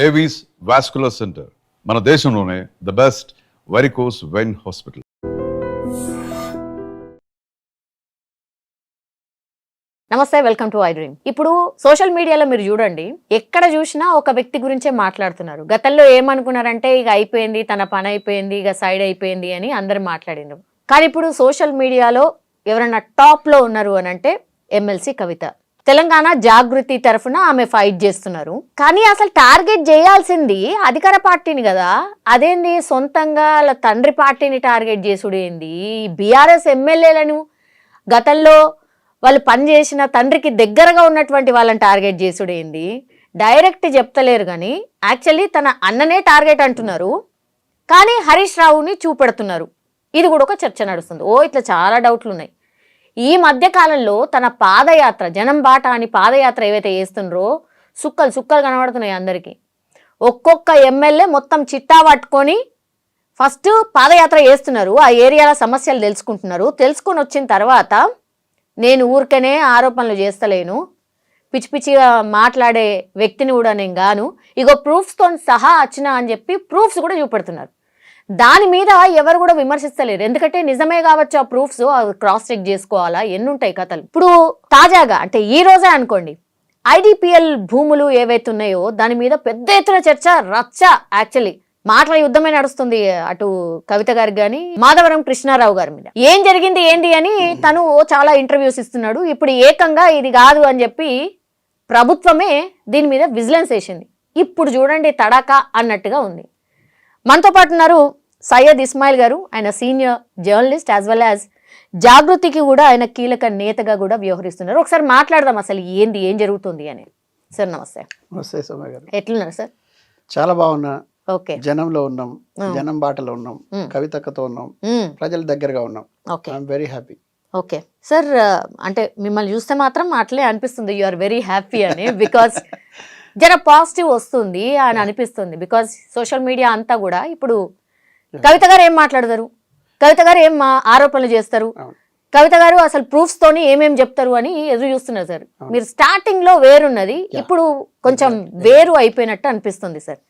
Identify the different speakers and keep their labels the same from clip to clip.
Speaker 1: Avis vascular centre మన దేశంలోనే the best varicose vein hospital.
Speaker 2: నమస్తే, వెల్కమ్ టు ఐ డ్రీమ్. ఇప్పుడు సోషల్ మీడియాలో మీరు చూడండి, ఎక్కడ చూసినా ఒక వ్యక్తి గురించే మాట్లాడుతున్నారు. గతంలో ఏమనుకున్నారంటే ఇక అయిపోయింది, తన పని అయిపోయింది, ఇక సైడ్ అయిపోయింది అని అందరు మాట్లాడినారు. కానీ ఇప్పుడు సోషల్ మీడియాలో ఎవరైనా టాప్ లో ఉన్నారు అని అంటే ఎమ్మెల్సీ కవిత. తెలంగాణ జాగృతి తరఫున ఆమె ఫైట్ చేస్తున్నారు. కానీ అసలు టార్గెట్ చేయాల్సింది అధికార పార్టీని కదా, అదేంది సొంతంగా వాళ్ళ తండ్రి పార్టీని టార్గెట్ చేసుడేంది? బీఆర్ఎస్ ఎమ్మెల్యేలను గతంలో వాళ్ళు పనిచేసిన తండ్రికి దగ్గరగా ఉన్నటువంటి వాళ్ళని టార్గెట్ చేసుడేంది? డైరెక్ట్ చెప్తలేరు కానీ యాక్చువల్లీ తన అన్ననే టార్గెట్ అంటున్నారు, కానీ హరీష్ రావుని చూపెడుతున్నారు. ఇది కూడా ఒక చర్చ నడుస్తుంది. ఇట్లా చాలా డౌట్లు ఉన్నాయి. ఈ మధ్య కాలంలో తన పాదయాత్ర, జనం బాట అని పాదయాత్ర ఏవైతే చేస్తుండ్రో సుక్కలు సుక్కలు కనబడుతున్నాయి అందరికీ. ఒక్కొక్క ఎమ్మెల్యే మొత్తం చిట్టా పట్టుకొని ఫస్ట్ పాదయాత్ర చేస్తున్నారు, ఆ ఏరియాల సమస్యలు తెలుసుకుంటున్నారు. తెలుసుకొని వచ్చిన తర్వాత నేను ఊరికనే ఆరోపణలు చేస్తలేను, పిచ్చి పిచ్చిగా మాట్లాడే వ్యక్తిని కూడా నేను గాను, ఇగో ప్రూఫ్స్తో సహా వచ్చినా అని చెప్పి ప్రూఫ్స్ కూడా చూపెడుతున్నారు. దాని మీద ఎవరు కూడా విమర్శిస్తలేరు, ఎందుకంటే నిజమే కావచ్చు ఆ ప్రూఫ్స్, క్రాస్ చెక్ చేసుకోవాలా, ఎన్నుంటాయి కథలు. ఇప్పుడు తాజాగా అంటే ఈ రోజే అనుకోండి, ఐడిపిఎల్ భూములు ఏవైతే ఉన్నాయో దాని మీద పెద్ద ఎత్తున చర్చ, రచ్చ. యాక్చువల్లీ మాటల యుద్ధమే నడుస్తుంది అటు కవిత గారికి కానీ మాధవరం కృష్ణారావు గారి మీద. ఏం జరిగింది ఏంటి అని తను చాలా ఇంటర్వ్యూస్ ఇస్తున్నాడు. ఇప్పుడు ఏకంగా ఇది కాదు అని చెప్పి ప్రభుత్వమే దీని మీద విజిలెన్స్ వేసింది. ఇప్పుడు చూడండి తడాకా అన్నట్టుగా ఉంది. మనతో పాటు ఉన్నారు సయ్యద్ ఇస్మాయిల్ గారు, ఆయన senior journalist as well as జాగృతికి కూడా ఆయన కీలక నేతగా కూడా వ్యవహరిస్తున్నారు. ఒకసారి మాట్లాడదాం అసలు ఏం జరుగుతుంది అని. సార్ నమస్తే.
Speaker 3: నమస్తే సోమ గారు,
Speaker 2: ఎట్లున్నారు సార్?
Speaker 3: చాలా బాగున్నా.
Speaker 2: ఓకే,
Speaker 3: జనంలో ఉన్నాం, జనం బాటలో ఉన్నాం, కవితక్కతో ఉన్నాం, ప్రజల దగ్గరగా ఉన్నాం. Okay, I'm very happy.
Speaker 2: Okay sir, అంటే మిమ్మల్ని చూస్తే మాత్రం అట్లే అనిపిస్తుంది, యు ఆర్ వెరీ హ్యాపీ అని. బికాస్ జర పాజిటివ్ వస్తుంది అని అనిపిస్తుంది. బికాస్ సోషల్ మీడియా అంతా కూడా ఇప్పుడు కవిత గారు ఏం మాట్లాడతారు, కవిత గారు ఏం ఆరోపణలు చేస్తారు, కవిత గారు అసలు ప్రూఫ్స్ తోని ఏమేమి చెప్తారు అని ఎదురు చూస్తున్నారు సార్. మీరు స్టార్టింగ్ లో వేరున్నది, ఇప్పుడు కొంచెం వేరు అయిపోయినట్టు అనిపిస్తుంది సార్.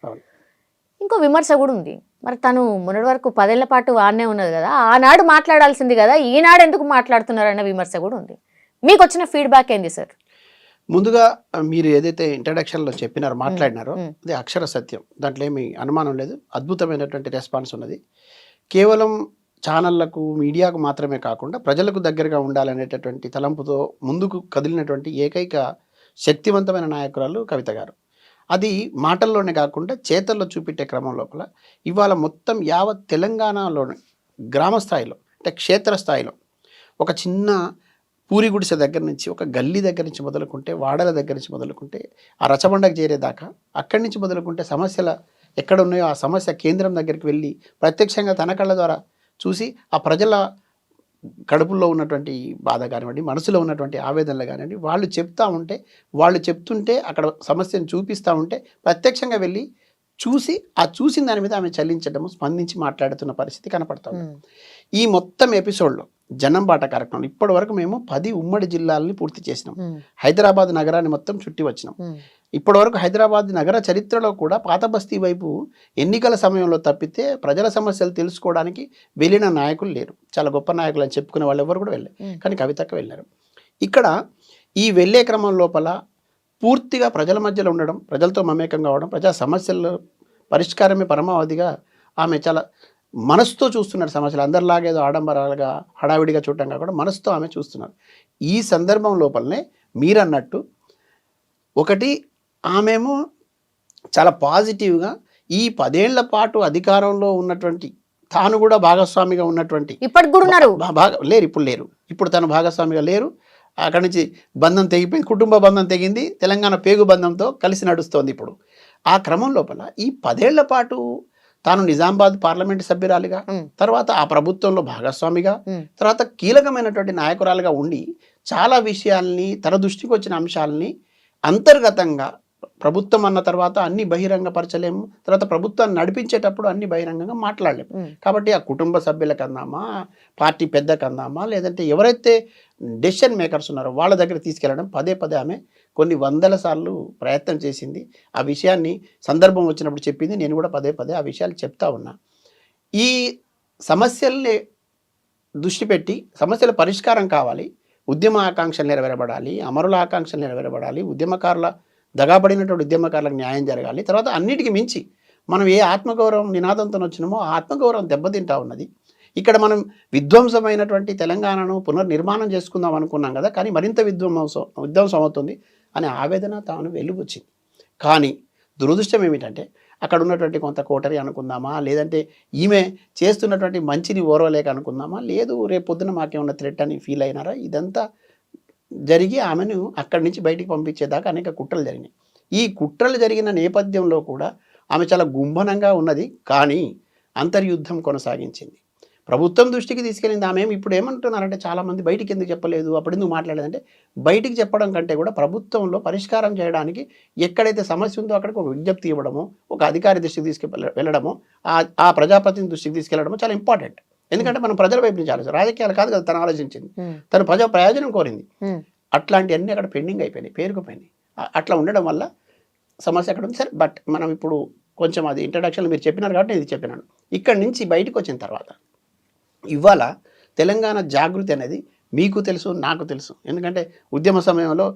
Speaker 2: ఇంకో విమర్శ కూడా ఉంది, మరి తను మొన్నటి వరకు 10 ఏళ్ల పాటు ఆడనే ఉన్నది కదా, ఆనాడు మాట్లాడాల్సింది కదా, ఈనాడు ఎందుకు మాట్లాడుతున్నారు అన్న విమర్శ కూడా ఉంది. మీకు వచ్చిన ఫీడ్బ్యాక్ ఏంది సార్?
Speaker 3: ముందుగా మీరు ఏదైతే ఇంట్రడక్షన్లో చెప్పినారో, మాట్లాడినారో అది అక్షర సత్యం, దాంట్లో ఏమి అనుమానం లేదు. అద్భుతమైనటువంటి రెస్పాన్స్ ఉన్నది. కేవలం ఛానళ్లకు, మీడియాకు మాత్రమే కాకుండా ప్రజలకు దగ్గరగా ఉండాలనేటటువంటి తలంపుతో ముందుకు కదిలినటువంటి ఏకైక శక్తివంతమైన నాయకురాలు కవిత గారు. అది మాటల్లోనే కాకుండా చేతల్లో చూపెట్టే క్రమం లోపల ఇవాళ మొత్తం యావత్ తెలంగాణలోని గ్రామ స్థాయిలో, అంటే క్షేత్రస్థాయిలో ఒక చిన్న పూరి గుడిసె దగ్గర నుంచి, ఒక గల్లీ దగ్గర నుంచి మొదలుకుంటే, వాడల దగ్గర నుంచి మొదలుకుంటే, ఆ రచబండకు చేరేదాకా, అక్కడి నుంచి మొదలుకుంటే సమస్యల ఎక్కడ ఉన్నాయో ఆ సమస్య కేంద్రం దగ్గరికి వెళ్ళి ప్రత్యక్షంగా తన కళ్ళ ద్వారా చూసి ఆ ప్రజల కడుపుల్లో ఉన్నటువంటి బాధ కానివ్వండి, మనసులో ఉన్నటువంటి ఆవేదనలు కానివ్వండి, వాళ్ళు చెప్తుంటే అక్కడ సమస్యను చూపిస్తూ ఉంటే ప్రత్యక్షంగా వెళ్ళి చూసి ఆ చూసిన దాని మీద ఆమె చలించడము, స్పందించి మాట్లాడుతున్న పరిస్థితి కనపడుతుంది. ఈ మొత్తం ఎపిసోడ్లో జనం బాట కార్యక్రమం ఇప్పటి వరకు మేము 10 ఉమ్మడి జిల్లాలని పూర్తి చేసినాం. హైదరాబాద్ నగరాన్ని మొత్తం చుట్టి వచ్చినాం. ఇప్పటి వరకు హైదరాబాద్ నగర చరిత్రలో కూడా పాత బస్తీ వైపు ఎన్నికల సమయంలో తప్పితే ప్రజల సమస్యలు తెలుసుకోవడానికి వెళ్ళిన నాయకులు లేరు. చాలా గొప్ప నాయకులు అని చెప్పుకునే వాళ్ళు ఎవరు కూడా వెళ్ళారు, కానీ కవితక్క వెళ్ళారు. ఇక్కడ ఈ వెళ్ళే క్రమం లోపల పూర్తిగా ప్రజల మధ్యలో ఉండడం, ప్రజలతో మమేకం కావడం, ప్రజా సమస్యల పరిష్కారమే పరమావధిగా ఆమె చాలా మనసుతో చూస్తున్నారు. సమస్యలు అందరిలాగా ఏదో ఆడంబరాలుగా హడావిడిగా చూడటం కాకుండా మనసుతో ఆమె చూస్తున్నారు. ఈ సందర్భం లోపలనే మీరన్నట్టు ఒకటి, ఆమెమో చాలా పాజిటివ్గా ఈ 10 ఏళ్ల పాటు అధికారంలో ఉన్నటువంటి తాను కూడా భాగస్వామిగా ఉన్నటువంటి, ఇప్పటికి కూడా ఉన్నారు, ఇప్పుడు తను భాగస్వామిగా లేరు. అక్కడి నుంచి బంధం తెగిపోయింది, కుటుంబ బంధం తెగింది, తెలంగాణ పేగు బంధంతో కలిసి నడుస్తోంది. ఇప్పుడు ఆ క్రమం లోపల ఈ 10 ఏళ్ల పాటు తాను నిజామాబాద్ పార్లమెంటు సభ్యురాలిగా, తర్వాత ఆ ప్రభుత్వంలో భాగస్వామిగా, తర్వాత కీలకమైనటువంటి నాయకురాలుగా ఉండి చాలా విషయాల్ని, తన దృష్టికి వచ్చిన అంశాలని అంతర్గతంగా ప్రభుత్వం అన్న తర్వాత అన్ని బహిరంగపరచలేము, తర్వాత ప్రభుత్వాన్ని నడిపించేటప్పుడు అన్ని బహిరంగంగా మాట్లాడలేము. కాబట్టి ఆ కుటుంబ సభ్యులకు అందామా, పార్టీ పెద్దకు అందామా, లేదంటే ఎవరైతే డెసిషన్ మేకర్స్ ఉన్నారో వాళ్ళ దగ్గర తీసుకెళ్ళడం పదే ఆమె కొన్ని వందల సార్లు ప్రయత్నం చేసింది. ఆ విషయాన్ని సందర్భం వచ్చినప్పుడు చెప్పింది. నేను కూడా పదే పదే ఆ విషయాలు చెప్తా ఉన్నా. ఈ సమస్యల్ని దృష్టి పెట్టి సమస్యల పరిష్కారం కావాలి, ఉద్యమ ఆకాంక్షలు నెరవేరబడాలి, అమరుల ఆకాంక్షలు నెరవేరబడాలి, ఉద్యమకారుల దగాబడినటువంటి ఉద్యమకారులకు న్యాయం జరగాలి. తర్వాత అన్నిటికీ మించి మనం ఏ ఆత్మగౌరవం నినాదంతో వచ్చినామో ఆ ఆత్మగౌరవం దెబ్బతింటా ఉన్నది. ఇక్కడ మనం విధ్వంసమైనటువంటి తెలంగాణను పునర్నిర్మాణం చేసుకుందాం అనుకున్నాం కదా, కానీ మరింత విధ్వంసం అవుతుంది అనే ఆవేదన తాను వెలువచ్చింది. కానీ దురదృష్టం ఏమిటంటే అక్కడ ఉన్నటువంటి కొంత కోటరి అనుకుందామా, లేదంటే ఈమె చేస్తున్నటువంటి మంచిని ఓర్వలేక అనుకుందామా, లేదు రేపు పొద్దున మాకేమన్నా థ్రెట్ అని ఫీల్ అయినారా, ఇదంతా జరిగి ఆమెను అక్కడి నుంచి బయటికి పంపించేదాకా అనేక కుట్రలు జరిగినాయి. ఈ కుట్రలు జరిగిన నేపథ్యంలో కూడా ఆమె చాలా గుంభనంగా ఉన్నది, కానీ అంతర్యుద్ధం కొనసాగించింది. ప్రభుత్వం దృష్టికి తీసుకెళ్ళింది. ఆమె ఇప్పుడు ఏమంటున్నారంటే చాలామంది బయటికి ఎందుకు చెప్పలేదు, అప్పుడు ఎందుకు మాట్లాడలేదంటే బయటికి చెప్పడం కంటే కూడా ప్రభుత్వంలో పరిష్కారం చేయడానికి ఎక్కడైతే సమస్య ఉందో అక్కడికి ఒక విజ్ఞప్తి ఇవ్వడము, ఒక అధికారి దృష్టికి వెళ్ళడము, ఆ ప్రజాప్రతినిధి దృష్టికి తీసుకెళ్లడము చాలా ఇంపార్టెంట్. ఎందుకంటే మనం ప్రజల వైపు నుంచి ఆలోచన, రాజకీయాలు కాదు కదా తను ఆలోచించింది, తను ప్రజా ప్రయోజనం కోరింది. అట్లాంటివన్నీ అక్కడ పెండింగ్ అయిపోయినాయి, పేరుకుపోయినాయి. అట్లా ఉండడం వల్ల సమస్య అక్కడ ఉంది. సరే, బట్ మనం ఇప్పుడు కొంచెం అది ఇంట్రడక్షన్లో మీరు చెప్పినారు కాబట్టి నేను ఇది చెప్పినాను. ఇక్కడి నుంచి బయటకు వచ్చిన తర్వాత ఇవాళ తెలంగాణ జాగృతి అనేది మీకు తెలుసు, నాకు తెలుసు. ఎందుకంటే ఉద్యమ సమయంలో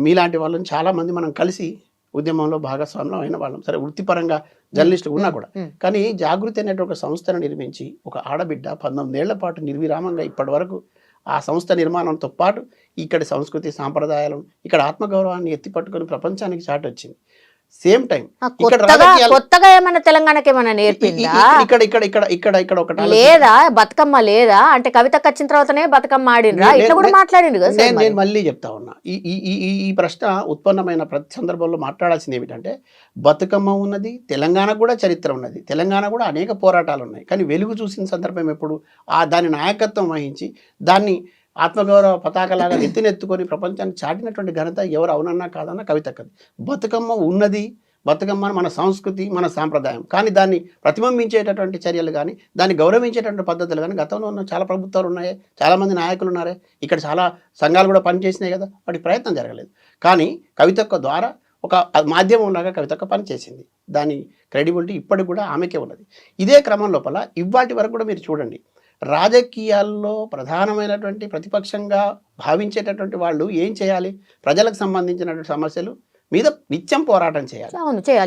Speaker 3: మీలాంటి వాళ్ళని చాలామంది మనం కలిసి ఉద్యమంలో భాగస్వామ్యం అయిన వాళ్ళం. సరే, వృత్తిపరంగా జర్నలిస్టులు ఉన్నా కూడా. కానీ జాగృతి అనేటువంటి ఒక సంస్థను నిర్మించి ఒక ఆడబిడ్డ 19 ఏళ్ల పాటు నిర్విరామంగా ఇప్పటి వరకు ఆ సంస్థ నిర్మాణంతో పాటు ఇక్కడి సంస్కృతి సాంప్రదాయాలను, ఇక్కడ ఆత్మగౌరవాన్ని ఎత్తిపట్టుకొని ప్రపంచానికి చాటి వచ్చింది. సేమ్ టైం
Speaker 2: కొత్తగా ఏమన్నా తెలంగాణకి ఏమన్నా నేర్పిందా?
Speaker 3: ఇక్కడ ఒకటి
Speaker 2: లేదా, బతుకమ్మ లేదా అంటే కవితకు వచ్చిన తర్వాతనే బతుకమ్మ ఆడినరా? ఇట్లా కూడా మాట్లాడింది కదా.
Speaker 3: నేను మళ్ళీ చెప్తా ఉన్నా, ఈ ప్రశ్న ఉత్పన్నమైన ప్రతి సందర్భంలో మాట్లాడాల్సింది ఏమిటంటే, బతుకమ్మ ఉన్నది, తెలంగాణ కూడా చరిత్ర ఉన్నది, తెలంగాణ కూడా అనేక పోరాటాలు ఉన్నాయి. కానీ వెలుగు చూసిన సందర్భం ఎప్పుడు దాని నాయకత్వం వహించి దాన్ని ఆత్మగౌరవ పతాకలాగా ఎత్తుకొని ప్రపంచాన్ని చాటినటువంటి ఘనత ఎవరు అవునన్నా కాదన్నా కవితక్కది. బతుకమ్మ ఉన్నది, బతుకమ్మ మన సంస్కృతి, మన సాంప్రదాయం. కానీ దాన్ని ప్రతిబింబించేటటువంటి చర్యలు కానీ, దాన్ని గౌరవించేటటువంటి పద్ధతులు కానీ గతంలో ఉన్న చాలా ప్రభుత్వాలు ఉన్నాయి, చాలామంది నాయకులు ఉన్నారే, ఇక్కడ చాలా సంఘాలు కూడా పనిచేసినాయి కదా, వాటికి ప్రయత్నం జరగలేదు. కానీ కవితక్క ద్వారా ఒక మాధ్యమంలాగా కవితక్క పనిచేసింది. దాని క్రెడిబిలిటీ ఇప్పటికి కూడా ఆమెకే ఉన్నది. ఇదే క్రమం లోపల ఇవాటి వరకు కూడా మీరు చూడండి, రాజకీయాల్లో ప్రధానమైనటువంటి ప్రతిపక్షంగా భావించేటటువంటి వాళ్ళు ఏం చేయాలి, ప్రజలకు సంబంధించినటువంటి సమస్యలు మీద నిత్యం పోరాటం చేయాలి.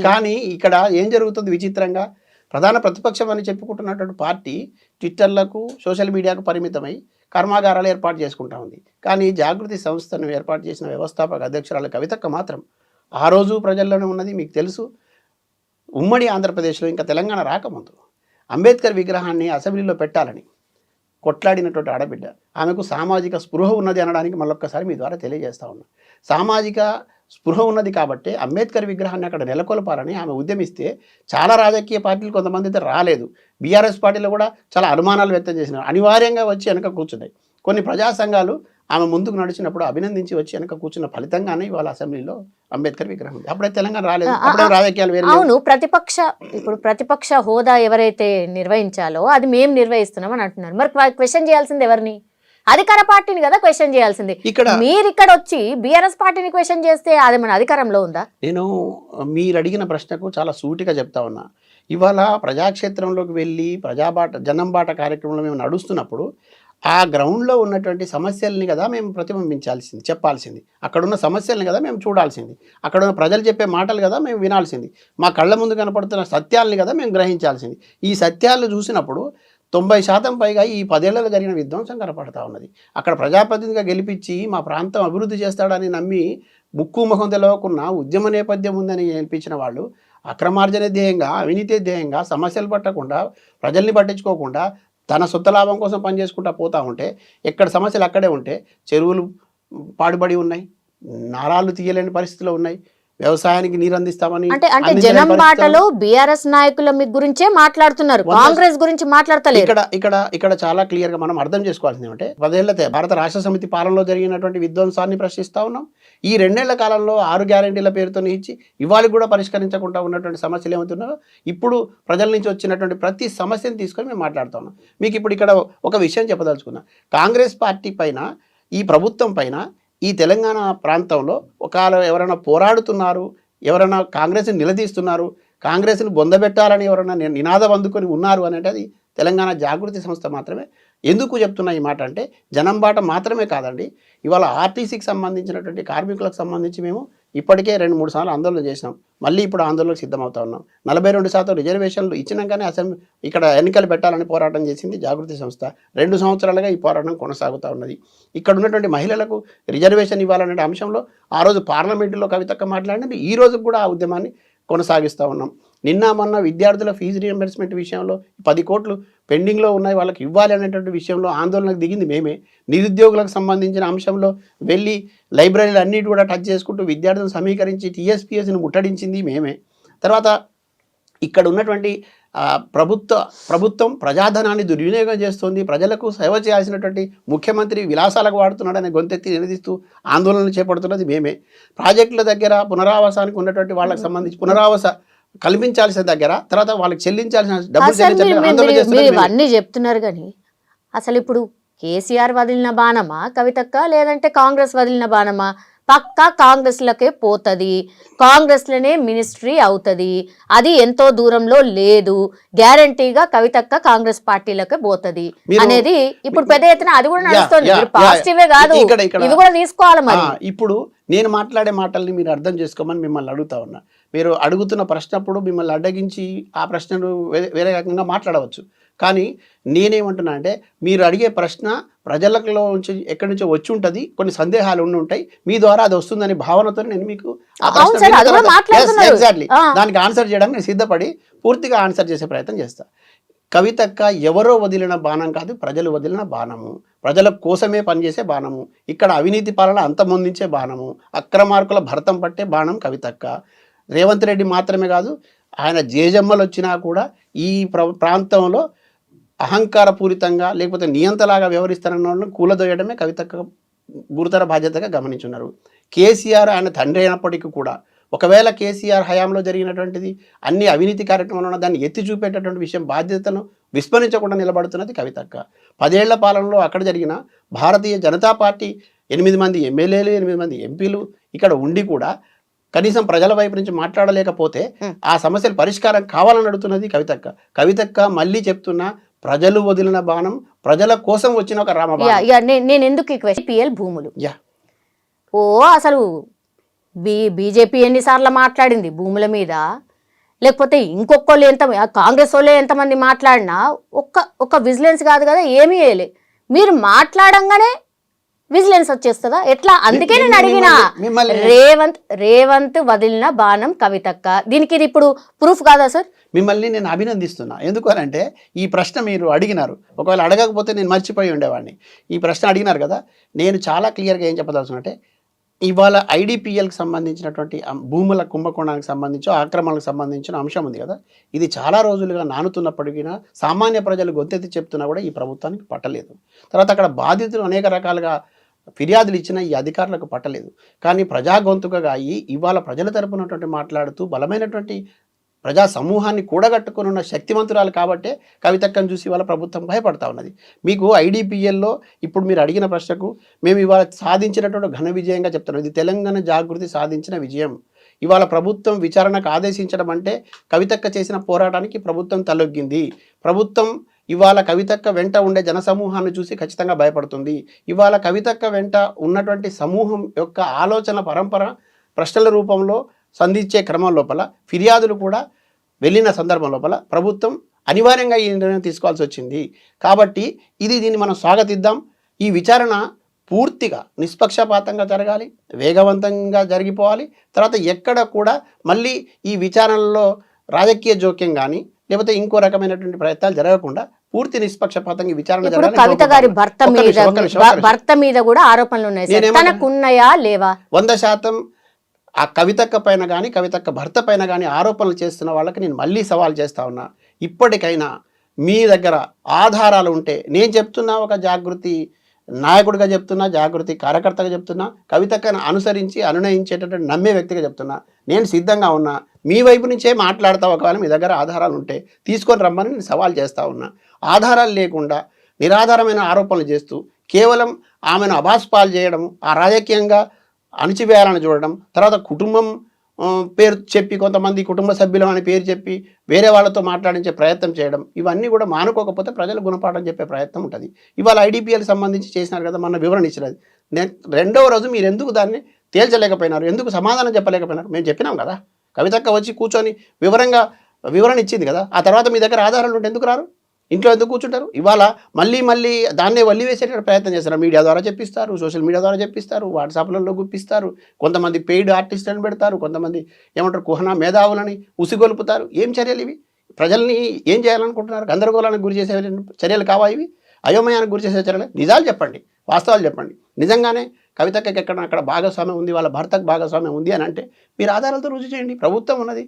Speaker 3: కానీ ఇక్కడ ఏం జరుగుతుంది విచిత్రంగా, ప్రధాన ప్రతిపక్షం అని చెప్పుకుంటున్నటువంటి పార్టీ ట్విట్టర్లకు, సోషల్ మీడియాకు పరిమితమై కర్మాగారాలు ఏర్పాటు చేసుకుంటా ఉంది. కానీ జాగృతి సంస్థను ఏర్పాటు చేసిన వ్యవస్థాపక అధ్యక్షురాలు కవితక్క మాత్రం ఆ రోజు ప్రజల్లోనే ఉన్నది. మీకు తెలుసు, ఉమ్మడి ఆంధ్రప్రదేశ్లో ఇంకా తెలంగాణ రాకముందు అంబేద్కర్ విగ్రహాన్ని అసెంబ్లీలో పెట్టాలని కొట్లాడినటువంటి ఆడబిడ్డ. ఆమెకు సామాజిక స్పృహ ఉన్నది అనడానికి మళ్ళొక్కసారి మీ ద్వారా తెలియజేస్తా ఉన్నా. సామాజిక స్పృహ ఉన్నది కాబట్టి అంబేద్కర్ విగ్రహాన్ని అక్కడ నెలకొల్పాలని ఆమె ఉద్యమిస్తే చాలా రాజకీయ పార్టీలు కొంతమంది అయితే రాలేదు. బీఆర్ఎస్ పార్టీలో కూడా చాలా అనుమానాలు వ్యక్తం చేసినారు, అనివార్యంగా వచ్చి వెనక కూర్చున్నాయి. కొన్ని ప్రజా సంఘాలు ఆమె ముందుకు నడిచినప్పుడు అభినందించి వచ్చి వెనక కూర్చున్న ఫలితంగానే ఇవాళ అసెంబ్లీలో అంబేద్కర్ విగ్రహం ఉంది. అప్పుడే తెలంగాణ రాలేదు, అప్పుడే రాజకీయాలు వేరే.
Speaker 2: అవును, ప్రతిపక్ష హోదా ఎవరైతే నిర్వహించాలో అది మేము నిర్వహిస్తున్నాం అని అంటున్నారు. మరి క్వశ్చన్ చేయాల్సింది ఎవరిని? అధికార పార్టీని కదా క్వశ్చన్ చేయాల్సింది. మీరు ఇక్కడ వచ్చి బీఆర్ఎస్ పార్టీని క్వశ్చన్ చేస్తే అది మన అధికారంలో ఉందా?
Speaker 3: నేను మీరు అడిగిన ప్రశ్నకు చాలా సూటిగా చెప్తా ఉన్నా. ఇవాళ ప్రజాక్షేత్రంలోకి వెళ్ళి జనం బాట కార్యక్రమంలో మేము నడుస్తున్నప్పుడు ఆ గ్రౌండ్లో ఉన్నటువంటి సమస్యల్ని కదా మేము ప్రతిబింబించాల్సింది, చెప్పాల్సింది. అక్కడున్న సమస్యల్ని కదా మేము చూడాల్సింది, అక్కడ ఉన్న ప్రజలు చెప్పే మాటలు కదా మేము వినాల్సింది, మా కళ్ళ ముందు కనపడుతున్న సత్యాల్ని కదా మేము గ్రహించాల్సింది. ఈ సత్యాలు చూసినప్పుడు 90% పైగా ఈ 10 ఏళ్లలో జరిగిన విధ్వంసం కనపడతా ఉన్నది. అక్కడ ప్రజాప్రతినిధిగా గెలిపించి మా ప్రాంతం అభివృద్ధి చేస్తాడని నమ్మి ముక్కు ముఖం తెలవకున్న ఉద్యమ నేపథ్యం ఉందని గెలిపించిన వాళ్ళు అక్రమార్జన ధ్యేయంగా, అవినీతి ధ్యేయంగా, సమస్యలు పట్టకుండా, ప్రజల్ని పట్టించుకోకుండా తన సొంత లాభం కోసం పనిచేసుకుంటా పోతూ ఉంటే, ఎక్కడ సమస్యలు అక్కడే ఉంటే, చెరువులు పాడుబడి ఉన్నాయి, నారాలు తీయలేని పరిస్థితిలో ఉన్నాయి, వ్యవసాయానికి నీరు అందిస్తామని
Speaker 2: అంటే జనం బాటలో బీఆర్ఎస్ నాయకుల గురించే మాట్లాడుతున్నారు, కాంగ్రెస్ గురించి మాట్లాడతలేదు.
Speaker 3: ఇక్కడ చాలా క్లియర్ గా మనం అర్థం చేసుకోవాల్సింది ఏమంటే, 10 ఏళ్ల భారత రాష్ట్ర సమితి పాలనలో జరిగినటువంటి విధ్వంసాన్ని ప్రశ్నిస్తా ఉన్నాం. ఈ 2 ఏళ్ల కాలంలో 6 గ్యారెంటీల పేరుతో ఇచ్చి ఇవాళ కూడా పరిష్కరించకుండా ఉన్నటువంటి సమస్యలు ఏమవుతున్నాయో ఇప్పుడు ప్రజల నుంచి వచ్చినటువంటి ప్రతి సమస్యను తీసుకొని మేము మాట్లాడుతూ ఉన్నాం. మీకు ఇప్పుడు ఇక్కడ ఒక విషయం చెప్పదలుచుకున్నా, కాంగ్రెస్ పార్టీ పైన, ఈ ప్రభుత్వం పైన ఈ తెలంగాణ ప్రాంతంలో ఒకవేళ ఎవరైనా పోరాడుతున్నారు, ఎవరైనా కాంగ్రెస్ని నిలదీస్తున్నారు, కాంగ్రెస్ని బొందబెట్టాలని ఎవరైనా నినాదం అందుకొని ఉన్నారు అనేది అది తెలంగాణ జాగృతి సంస్థ మాత్రమే. ఎందుకు చెప్తున్నా ఈ మాట అంటే జనం బాట మాత్రమే కాదండి, ఇవాళ ఆర్టీసీకి సంబంధించినటువంటి కార్మికులకు సంబంధించి మేము ఇప్పటికే 2-3 సార్లు ఆందోళన చేసినాం, మళ్ళీ ఇప్పుడు ఆందోళనకు సిద్ధమవుతా ఉన్నాం. 42% రిజర్వేషన్లు ఇచ్చినాకనే అసెంబ్లీ ఇక్కడ ఎన్నికలు పెట్టాలని పోరాటం చేసింది జాగృతి సంస్థ. 2 సంవత్సరాలుగా ఈ పోరాటం కొనసాగుతూ ఉన్నది. ఇక్కడ ఉన్నటువంటి మహిళలకు రిజర్వేషన్ ఇవ్వాలనే అంశంలో ఆ రోజు పార్లమెంటులో కవితక్క మాట్లాడినది, ఈ రోజు కూడా ఆ ఉద్యమాన్ని కొనసాగిస్తూ ఉన్నాం. నిన్న మొన్న విద్యార్థుల ఫీజు రియంబర్స్మెంట్ విషయంలో 10 కోట్లు పెండింగ్లో ఉన్నాయి, వాళ్ళకి ఇవ్వాలి అనేటువంటి విషయంలో ఆందోళనకు దిగింది మేమే. నిరుద్యోగులకు సంబంధించిన అంశంలో వెళ్ళి లైబ్రరీలు అన్నిటి కూడా టచ్ చేసుకుంటూ విద్యార్థులను సమీకరించి టీఎస్పీఎస్ని ముట్టడించింది మేమే. తర్వాత ఇక్కడ ఉన్నటువంటి ప్రభుత్వం ప్రజాధనాన్ని దుర్వినియోగం చేస్తుంది, ప్రజలకు సేవ చేయాల్సినటువంటి ముఖ్యమంత్రి విలాసాలకు వాడుతున్నాడనే గొంతెత్తి నిలదీస్తూ ఆందోళనలు చేపడుతున్నది మేమే. ప్రాజెక్టుల దగ్గర పునరావాసానికి ఉన్నటువంటి వాళ్ళకి సంబంధించి పునరావాస కల్పించాల్సిన దగ్గర తర్వాత వాళ్ళకి చెల్లించాల్సిన డబ్బులు
Speaker 2: ఇవన్నీ చెప్తున్నారు కానీ అసలు ఇప్పుడు కేసీఆర్ వదిలిన బాణమా కవితక్క, లేదంటే కాంగ్రెస్ వదిలిన బాణమా? పక్కా కాంగ్రెస్లకే పోతుంది, కాంగ్రెస్లోనే మినిస్ట్రీ అవుతుంది, అది ఎంతో దూరంలో లేదు, గ్యారంటీగా కవితక్క కాంగ్రెస్ పార్టీలకే పోతుంది అనేది ఇప్పుడు పెద్ద ఎత్తున అది కూడా నడుస్తుంది. పాజిటివే కాదు, ఇది కూడా తీసుకోవాలి. మరి
Speaker 3: ఇప్పుడు నేను మాట్లాడే మాటల్ని మీరు అర్థం చేసుకోమని మిమ్మల్ని అడుగుతా ఉన్నా. మీరు అడుగుతున్న ప్రశ్నప్పుడు మిమ్మల్ని అడ్డగించి ఆ ప్రశ్నను వేరే రకంగా మాట్లాడవచ్చు. కానీ నేనేమంటున్నా అంటే మీరు అడిగే ప్రశ్న ప్రజలలో నుంచి ఎక్కడి నుంచో వచ్చి ఉంటుంది, కొన్ని సందేహాలు ఉండి ఉంటాయి, మీ ద్వారా అది వస్తుందనే భావనతో నేను మీకు ఎగ్జాక్ట్లీ దానికి ఆన్సర్ చేయడానికి నేను సిద్ధపడి పూర్తిగా ఆన్సర్ చేసే ప్రయత్నం చేస్తాను. కవితక్క ఎవరో వదిలిన బాణం కాదు, ప్రజలు వదిలిన బాణము, ప్రజల కోసమే పనిచేసే బాణము, ఇక్కడ అవినీతి పాలన అంతమొందించే బాణము, అక్రమార్కుల భరతం పట్టే బాణం కవితక్క. రేవంత్ రెడ్డి మాత్రమే కాదు, ఆయన జేజమ్మలు వచ్చినా కూడా ఈ ప్రాంతంలో అహంకారపూరితంగా లేకపోతే నియంతలాగా వ్యవహరిస్తారన్న వాళ్ళని కూలదోయడమే కవితక్క గురుతర బాధ్యతగా గమనించున్నారు. కేసీఆర్ ఆయన తండ్రి అయినప్పటికీ కూడా ఒకవేళ కేసీఆర్ హయాంలో జరిగినటువంటిది అన్ని అవినీతి కార్యక్రమాలను దాన్ని ఎత్తి చూపేటటువంటి విషయం బాధ్యతను విస్మరించకుండా నిలబడుతున్నది కవితక్క. 10 ఏళ్ల పాలనలో అక్కడ జరిగిన భారతీయ జనతా పార్టీ 8 మంది ఎమ్మెల్యేలు 8 మంది ఎంపీలు ఇక్కడ ఉండి కూడా కనీసం ప్రజల వైపు నుంచి మాట్లాడలేకపోతే ఆ సమస్యలు పరిష్కారం కావాలని అడుగుతున్నది కవితక్క. కవితక్క మళ్ళీ చెప్తున్నా, ప్రజలు వదిలిన బాణం, ప్రజల కోసం వచ్చిన ఒక రామబాణం.
Speaker 2: నేను ఎందుకు పిఎల్ భూములు అసలు బీజేపీ ఎన్నిసార్లు మాట్లాడింది భూముల మీద, లేకపోతే ఇంకొకళ్ళు కాంగ్రెస్ వాళ్ళే ఎంతమంది మాట్లాడినా ఒక్క విజిలెన్స్ కాదు కదా, ఏమీ వేయలే. మీరు మాట్లాడంగానే విజిలెన్స్ వచ్చేస్తుందా ఎట్లా? అందుకే నేను అడిగిన రేవంత్ వదిలిన బాణం కవితక్క, దీనికి ఇది ఇప్పుడు ప్రూఫ్ కాదా సార్?
Speaker 3: మిమ్మల్ని నేను అభినందిస్తున్నా. ఎందుకు అని అంటే ఈ ప్రశ్న మీరు అడిగినారు, ఒకవేళ అడగకపోతే నేను మర్చిపోయి ఉండేవాడిని. ఈ ప్రశ్న అడిగినారు కదా, నేను చాలా క్లియర్గా ఏం చెప్పదలుచుకుంటే ఇవాళ ఐడిపిఎల్కి సంబంధించినటువంటి భూముల కుంభకోణానికి సంబంధించి ఆక్రమణకు సంబంధించిన అంశం ఉంది కదా, ఇది చాలా రోజులుగా నానుతున్నప్పటికీ సామాన్య ప్రజలు గొంతెత్తి చెప్తున్నా కూడా ఈ ప్రభుత్వానికి పట్టలేదు. తర్వాత అక్కడ బాధితులు అనేక రకాలుగా ఫిర్యాదులు ఇచ్చిన ఈ అధికారులకు పట్టలేదు. కానీ ప్రజా గొంతుకగా అయ్యి ఇవాళ ప్రజల తరపునటువంటి మాట్లాడుతూ బలమైనటువంటి ప్రజా సమూహాన్ని కూడగట్టుకుని ఉన్న శక్తివంతురాలు కాబట్టే కవితక్కను చూసి ఇవాళ ప్రభుత్వం భయపడతా ఉన్నది. మీకు ఐడిపిఎల్లో ఇప్పుడు మీరు అడిగిన ప్రశ్నకు మేము ఇవాళ సాధించినటువంటి ఘన విజయంగా చెప్తున్నాం. ఇది తెలంగాణ జాగృతి సాధించిన విజయం. ఇవాళ ప్రభుత్వం విచారణకు ఆదేశించడం అంటే కవితక్క చేసిన పోరాటానికి ప్రభుత్వం తలొగ్గింది. ప్రభుత్వం ఇవాళ కవితక్క వెంట ఉండే జనసమూహాన్ని చూసి ఖచ్చితంగా భయపడుతుంది. ఇవాళ కవితక్క వెంట ఉన్నటువంటి సమూహం యొక్క ఆలోచన పరంపర ప్రశ్నల రూపంలో సంధించే క్రమం లోపల ఫిర్యాదులు కూడా వెళ్ళిన సందర్భం లోపల ప్రభుత్వం అనివార్యంగా ఈ నిర్ణయం తీసుకోవాల్సి వచ్చింది. కాబట్టి దీన్ని మనం స్వాగతిద్దాం. ఈ విచారణ పూర్తిగా నిష్పక్షపాతంగా జరగాలి, వేగవంతంగా జరిగిపోవాలి. తర్వాత ఎక్కడ కూడా మళ్ళీ ఈ విచారణలో రాజకీయ జోక్యం కానీ లేకపోతే ఇంకో రకమైనటువంటి ప్రయత్నాలు జరగకుండా పూర్తి నిష్పక్షపాతంగా విచారణ జరగాలి.
Speaker 2: కవిత గారి భర్త మీద కూడా ఆరోపణలు ఉన్నాయా లేవా?
Speaker 3: 100% ఆ కవితక్క పైన కానీ కవితక్క భర్త పైన కానీ ఆరోపణలు చేస్తున్న వాళ్ళకి నేను మళ్ళీ సవాల్ చేస్తా ఉన్నా. ఇప్పటికైనా మీ దగ్గర ఆధారాలు ఉంటే, నేను చెప్తున్నా ఒక జాగృతి నాయకుడిగా చెప్తున్నా, జాగృతి కార్యకర్తగా చెప్తున్నా, కవితక్కను అనుసరించి అనునయించేటటువంటి నమ్మే వ్యక్తిగా చెప్తున్నా, నేను సిద్ధంగా ఉన్నా. మీ వైపు నుంచే మాట్లాడతా, ఒకవేళ మీ దగ్గర ఆధారాలు ఉంటే తీసుకొని రమ్మని నేను సవాల్ చేస్తూ ఉన్నా. ఆధారాలు లేకుండా నిరాధారమైన ఆరోపణలు చేస్తూ కేవలం ఆమెను అబాస్పాలు చేయడం, ఆ రాజకీయంగా అణిచివేయాలని చూడడం, తర్వాత కుటుంబం పేరు చెప్పి కొంతమంది కుటుంబ సభ్యులు అని పేరు చెప్పి వేరే వాళ్ళతో మాట్లాడించే ప్రయత్నం చేయడం, ఇవన్నీ కూడా మానుకోకపోతే ప్రజలు గుణపాఠం చెప్పే ప్రయత్నం ఉంటుంది. ఇవాళ ఐడిపిఎల్ సంబంధించి చేసినారు కదా, మన వివరణ ఇచ్చినది. రెండవ రోజు మీరు ఎందుకు దాన్ని తేల్చలేకపోయినారు, ఎందుకు సమాధానం చెప్పలేకపోయినారు? మేము చెప్పినాం కదా, కవితక్క వచ్చి కూర్చొని వివరణ ఇచ్చింది కదా, ఆ తర్వాత మీ దగ్గర ఆధారాలు ఉంటే ఎందుకు రారు, ఇంట్లో ఎందుకు కూర్చుంటారు? ఇవాళ మళ్ళీ దాన్నే వల్లి వేసేట ప్రయత్నం చేస్తారు. మీడియా ద్వారా చెప్పిస్తారు, సోషల్ మీడియా ద్వారా చెప్పిస్తారు, వాట్సాప్లలో గుప్పిస్తారు, కొంతమంది పెయిడ్ ఆర్టిస్టులను పెడతారు, కొంతమంది ఏమంటారు కుహనా మేధావులని ఉసిగొల్పుతారు. ఏం చర్యలు ఇవి? ప్రజల్ని ఏం చేయాలనుకుంటున్నారు? గందరగోళానికి గురి చేసే చర్యలు కావా ఇవి? అయోమయానికి గురి చేసే చర్యలు? నిజాలు చెప్పండి, వాస్తవాలు చెప్పండి. నిజంగానే కవితకి అక్కడ భాగస్వామ్యం ఉంది, వాళ్ళ భర్తకు భాగస్వామ్యం ఉంది అని అంటే మీరు ఆధారాలతో రుజువు చేయండి. ప్రభుత్వం ఉన్నది,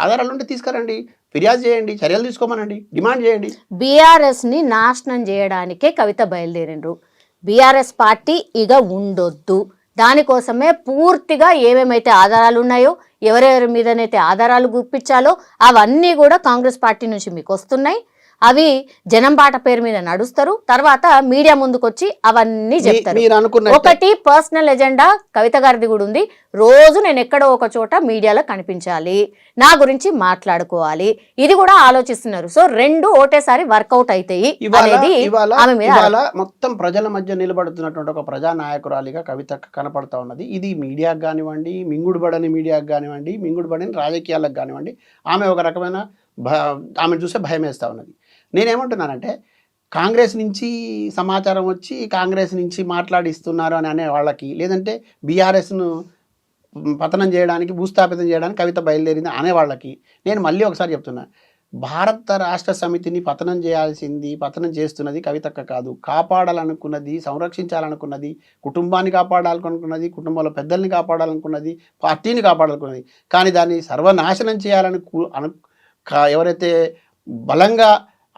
Speaker 3: ఆధారాలు ఉంటే తీసుకురండి, ఫిర్యాదు చేయండి, చర్యలు తీసుకోమనండి, డిమాండ్ చేయండి.
Speaker 2: బీఆర్ఎస్ని నాశనం చేయడానికే కవిత బయలుదేరిండ్రు. బీఆర్ఎస్ పార్టీ ఇక ఉండొద్దు, దానికోసమే పూర్తిగా ఏమేమైతే ఆధారాలు ఉన్నాయో, ఎవరెవరి మీదనైతే ఆధారాలు గుప్పించాలో అవన్నీ కూడా కాంగ్రెస్ పార్టీ నుంచి మీకు వస్తున్నాయి. అవి జనం బాట పేరు మీద నడుస్తారు, తర్వాత మీడియా ముందుకొచ్చి అవన్నీ చెప్తారు. ఒకటి పర్సనల్ ఎజెండా కవిత గారిది కూడా ఉంది. రోజు నేను ఎక్కడో ఒక చోట మీడియాలో కనిపించాలి, నా గురించి మాట్లాడుకోవాలి, ఇది కూడా ఆలోచిస్తున్నారు. సో రెండు ఒకటేసారి వర్కౌట్ అవుతాయి.
Speaker 3: ఇవాళ మొత్తం ప్రజల మధ్య నిలబడుతున్నటువంటి ఒక ప్రజానాయకురాలిగా కవిత కనపడతా ఉన్నది. ఇది మీడియాకు కానివ్వండి, మింగుడుబడని మీడియాకు కానివ్వండి, మింగుడుబడని రాజకీయాలకు కానివ్వండి, ఆమె ఒక రకమైన ఆమెను చూస్తే భయం వేస్తూ ఉన్నది. నేనేమంటున్నానంటే, కాంగ్రెస్ నుంచి సమాచారం వచ్చి కాంగ్రెస్ నుంచి మాట్లాడిస్తున్నారు అని అనే వాళ్ళకి, లేదంటే బీఆర్ఎస్ను పతనం చేయడానికి, భూస్థాపితం చేయడానికి కవిత బయలుదేరింది అనే వాళ్ళకి నేను మళ్ళీ ఒకసారి చెప్తున్నా, భారత రాష్ట్ర సమితిని పతనం చేస్తున్నది కవితక్క కాదు. కాపాడాలనుకున్నది, సంరక్షించాలనుకున్నది, కుటుంబాన్ని కాపాడాలనుకున్నది, కుటుంబంలో పెద్దల్ని కాపాడాలనుకున్నది, పార్టీని కాపాడాలనుకున్నది. కానీ దాన్ని సర్వనాశనం చేయాలని ఎవరైతే బలంగా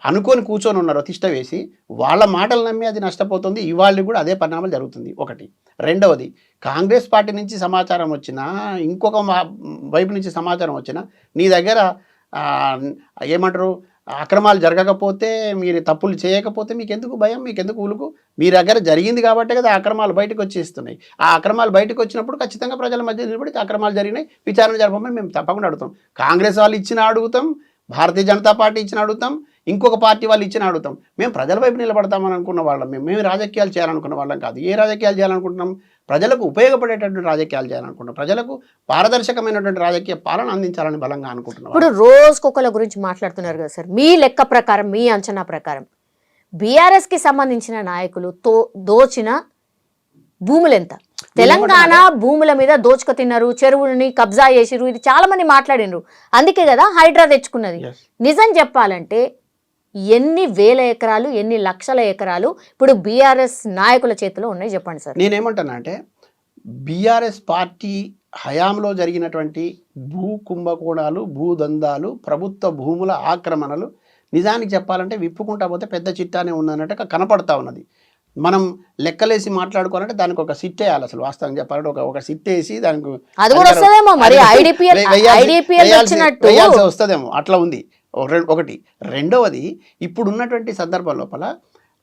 Speaker 3: అనుకొని కూర్చొని ఉన్నారో, తిష్ట వేసి వాళ్ళ మాటలు నమ్మి అది నష్టపోతుంది. ఇవాళ కూడా అదే పరిణామాలు జరుగుతుంది. ఒకటి. రెండవది, కాంగ్రెస్ పార్టీ నుంచి సమాచారం వచ్చినా, ఇంకొక వైపు నుంచి సమాచారం వచ్చినా, నీ దగ్గర ఏమంటారు అక్రమాలు జరగకపోతే, మీరు తప్పులు చేయకపోతే మీకెందుకు భయం, మీకెందుకు ఉలుకు? మీ దగ్గర జరిగింది కాబట్టే కదా అక్రమాలు బయటకు వచ్చేస్తున్నాయి. ఆ అక్రమాలు బయటకు వచ్చినప్పుడు ఖచ్చితంగా ప్రజల మధ్య నిలబడి అక్రమాలు జరిగినాయి, విచారణ జరపమని మేము తప్పకుండా అడుగుతాం. కాంగ్రెస్ వాళ్ళు ఇచ్చిన అడుగుతాం, భారతీయ జనతా పార్టీ ఇచ్చిన అడుగుతాం, ఇంకొక పార్టీ వాళ్ళు ఇచ్చిన అడుగుతాం. మేము ప్రజల వైపు నిలబడతామని అనుకున్న వాళ్ళం, మేము రాజకీయాలు చేయాలనుకున్న వాళ్ళం కాదు. ఏ రాజకీయాలు చేయాలనుకుంటున్నాం? ప్రజలకు ఉపయోగపడేటటువంటి రాజకీయాలు చేయాలనుకుంటున్నాం, ప్రజలకు పారదర్శకమైనటువంటి రాజకీయ పాలన అందించాలని బలంగా అనుకుంటున్నాం.
Speaker 2: ఇప్పుడు రోజుకొకల గురించి మాట్లాడుతున్నారు కదా సార్, మీ లెక్క ప్రకారం, మీ అంచనా ప్రకారం బీఆర్ఎస్కి సంబంధించిన నాయకులు దోచిన భూములు ఎంత? తెలంగాణ భూముల మీద దోచుకు తిన్నారు, చెరువులని కబ్జా చేసిరు, ఇది చాలా మంది మాట్లాడినరు. అందుకే కదా హైడ్రా తెచ్చుకున్నది. నిజం చెప్పాలంటే ఎన్ని వేల ఎకరాలు, ఎన్ని లక్షల ఎకరాలు ఇప్పుడు బీఆర్ఎస్ నాయకుల చేతిలో ఉన్నాయి చెప్పండి సార్.
Speaker 3: నేనేమంటాను అంటే, బీఆర్ఎస్ పార్టీ హయాంలో జరిగినటువంటి భూ కుంభకోణాలు, భూదందాలు, ప్రభుత్వ భూముల ఆక్రమణలు నిజానికి చెప్పాలంటే విప్పుకుంటా పోతే పెద్ద చిట్టానే ఉందన్నట్టు కనపడతా ఉన్నది. మనం లెక్కలేసి మాట్లాడుకోవాలంటే దానికి ఒక సిట్ వేయాలి. అసలు వాస్తవం చెప్పాలంటే ఒక సిట్ వేసి దానికి వేయాల్సి వస్తుందేమో, అట్లా ఉంది. ఒకటి. రెండవది, ఇప్పుడు ఉన్నటువంటి సందర్భం లోపల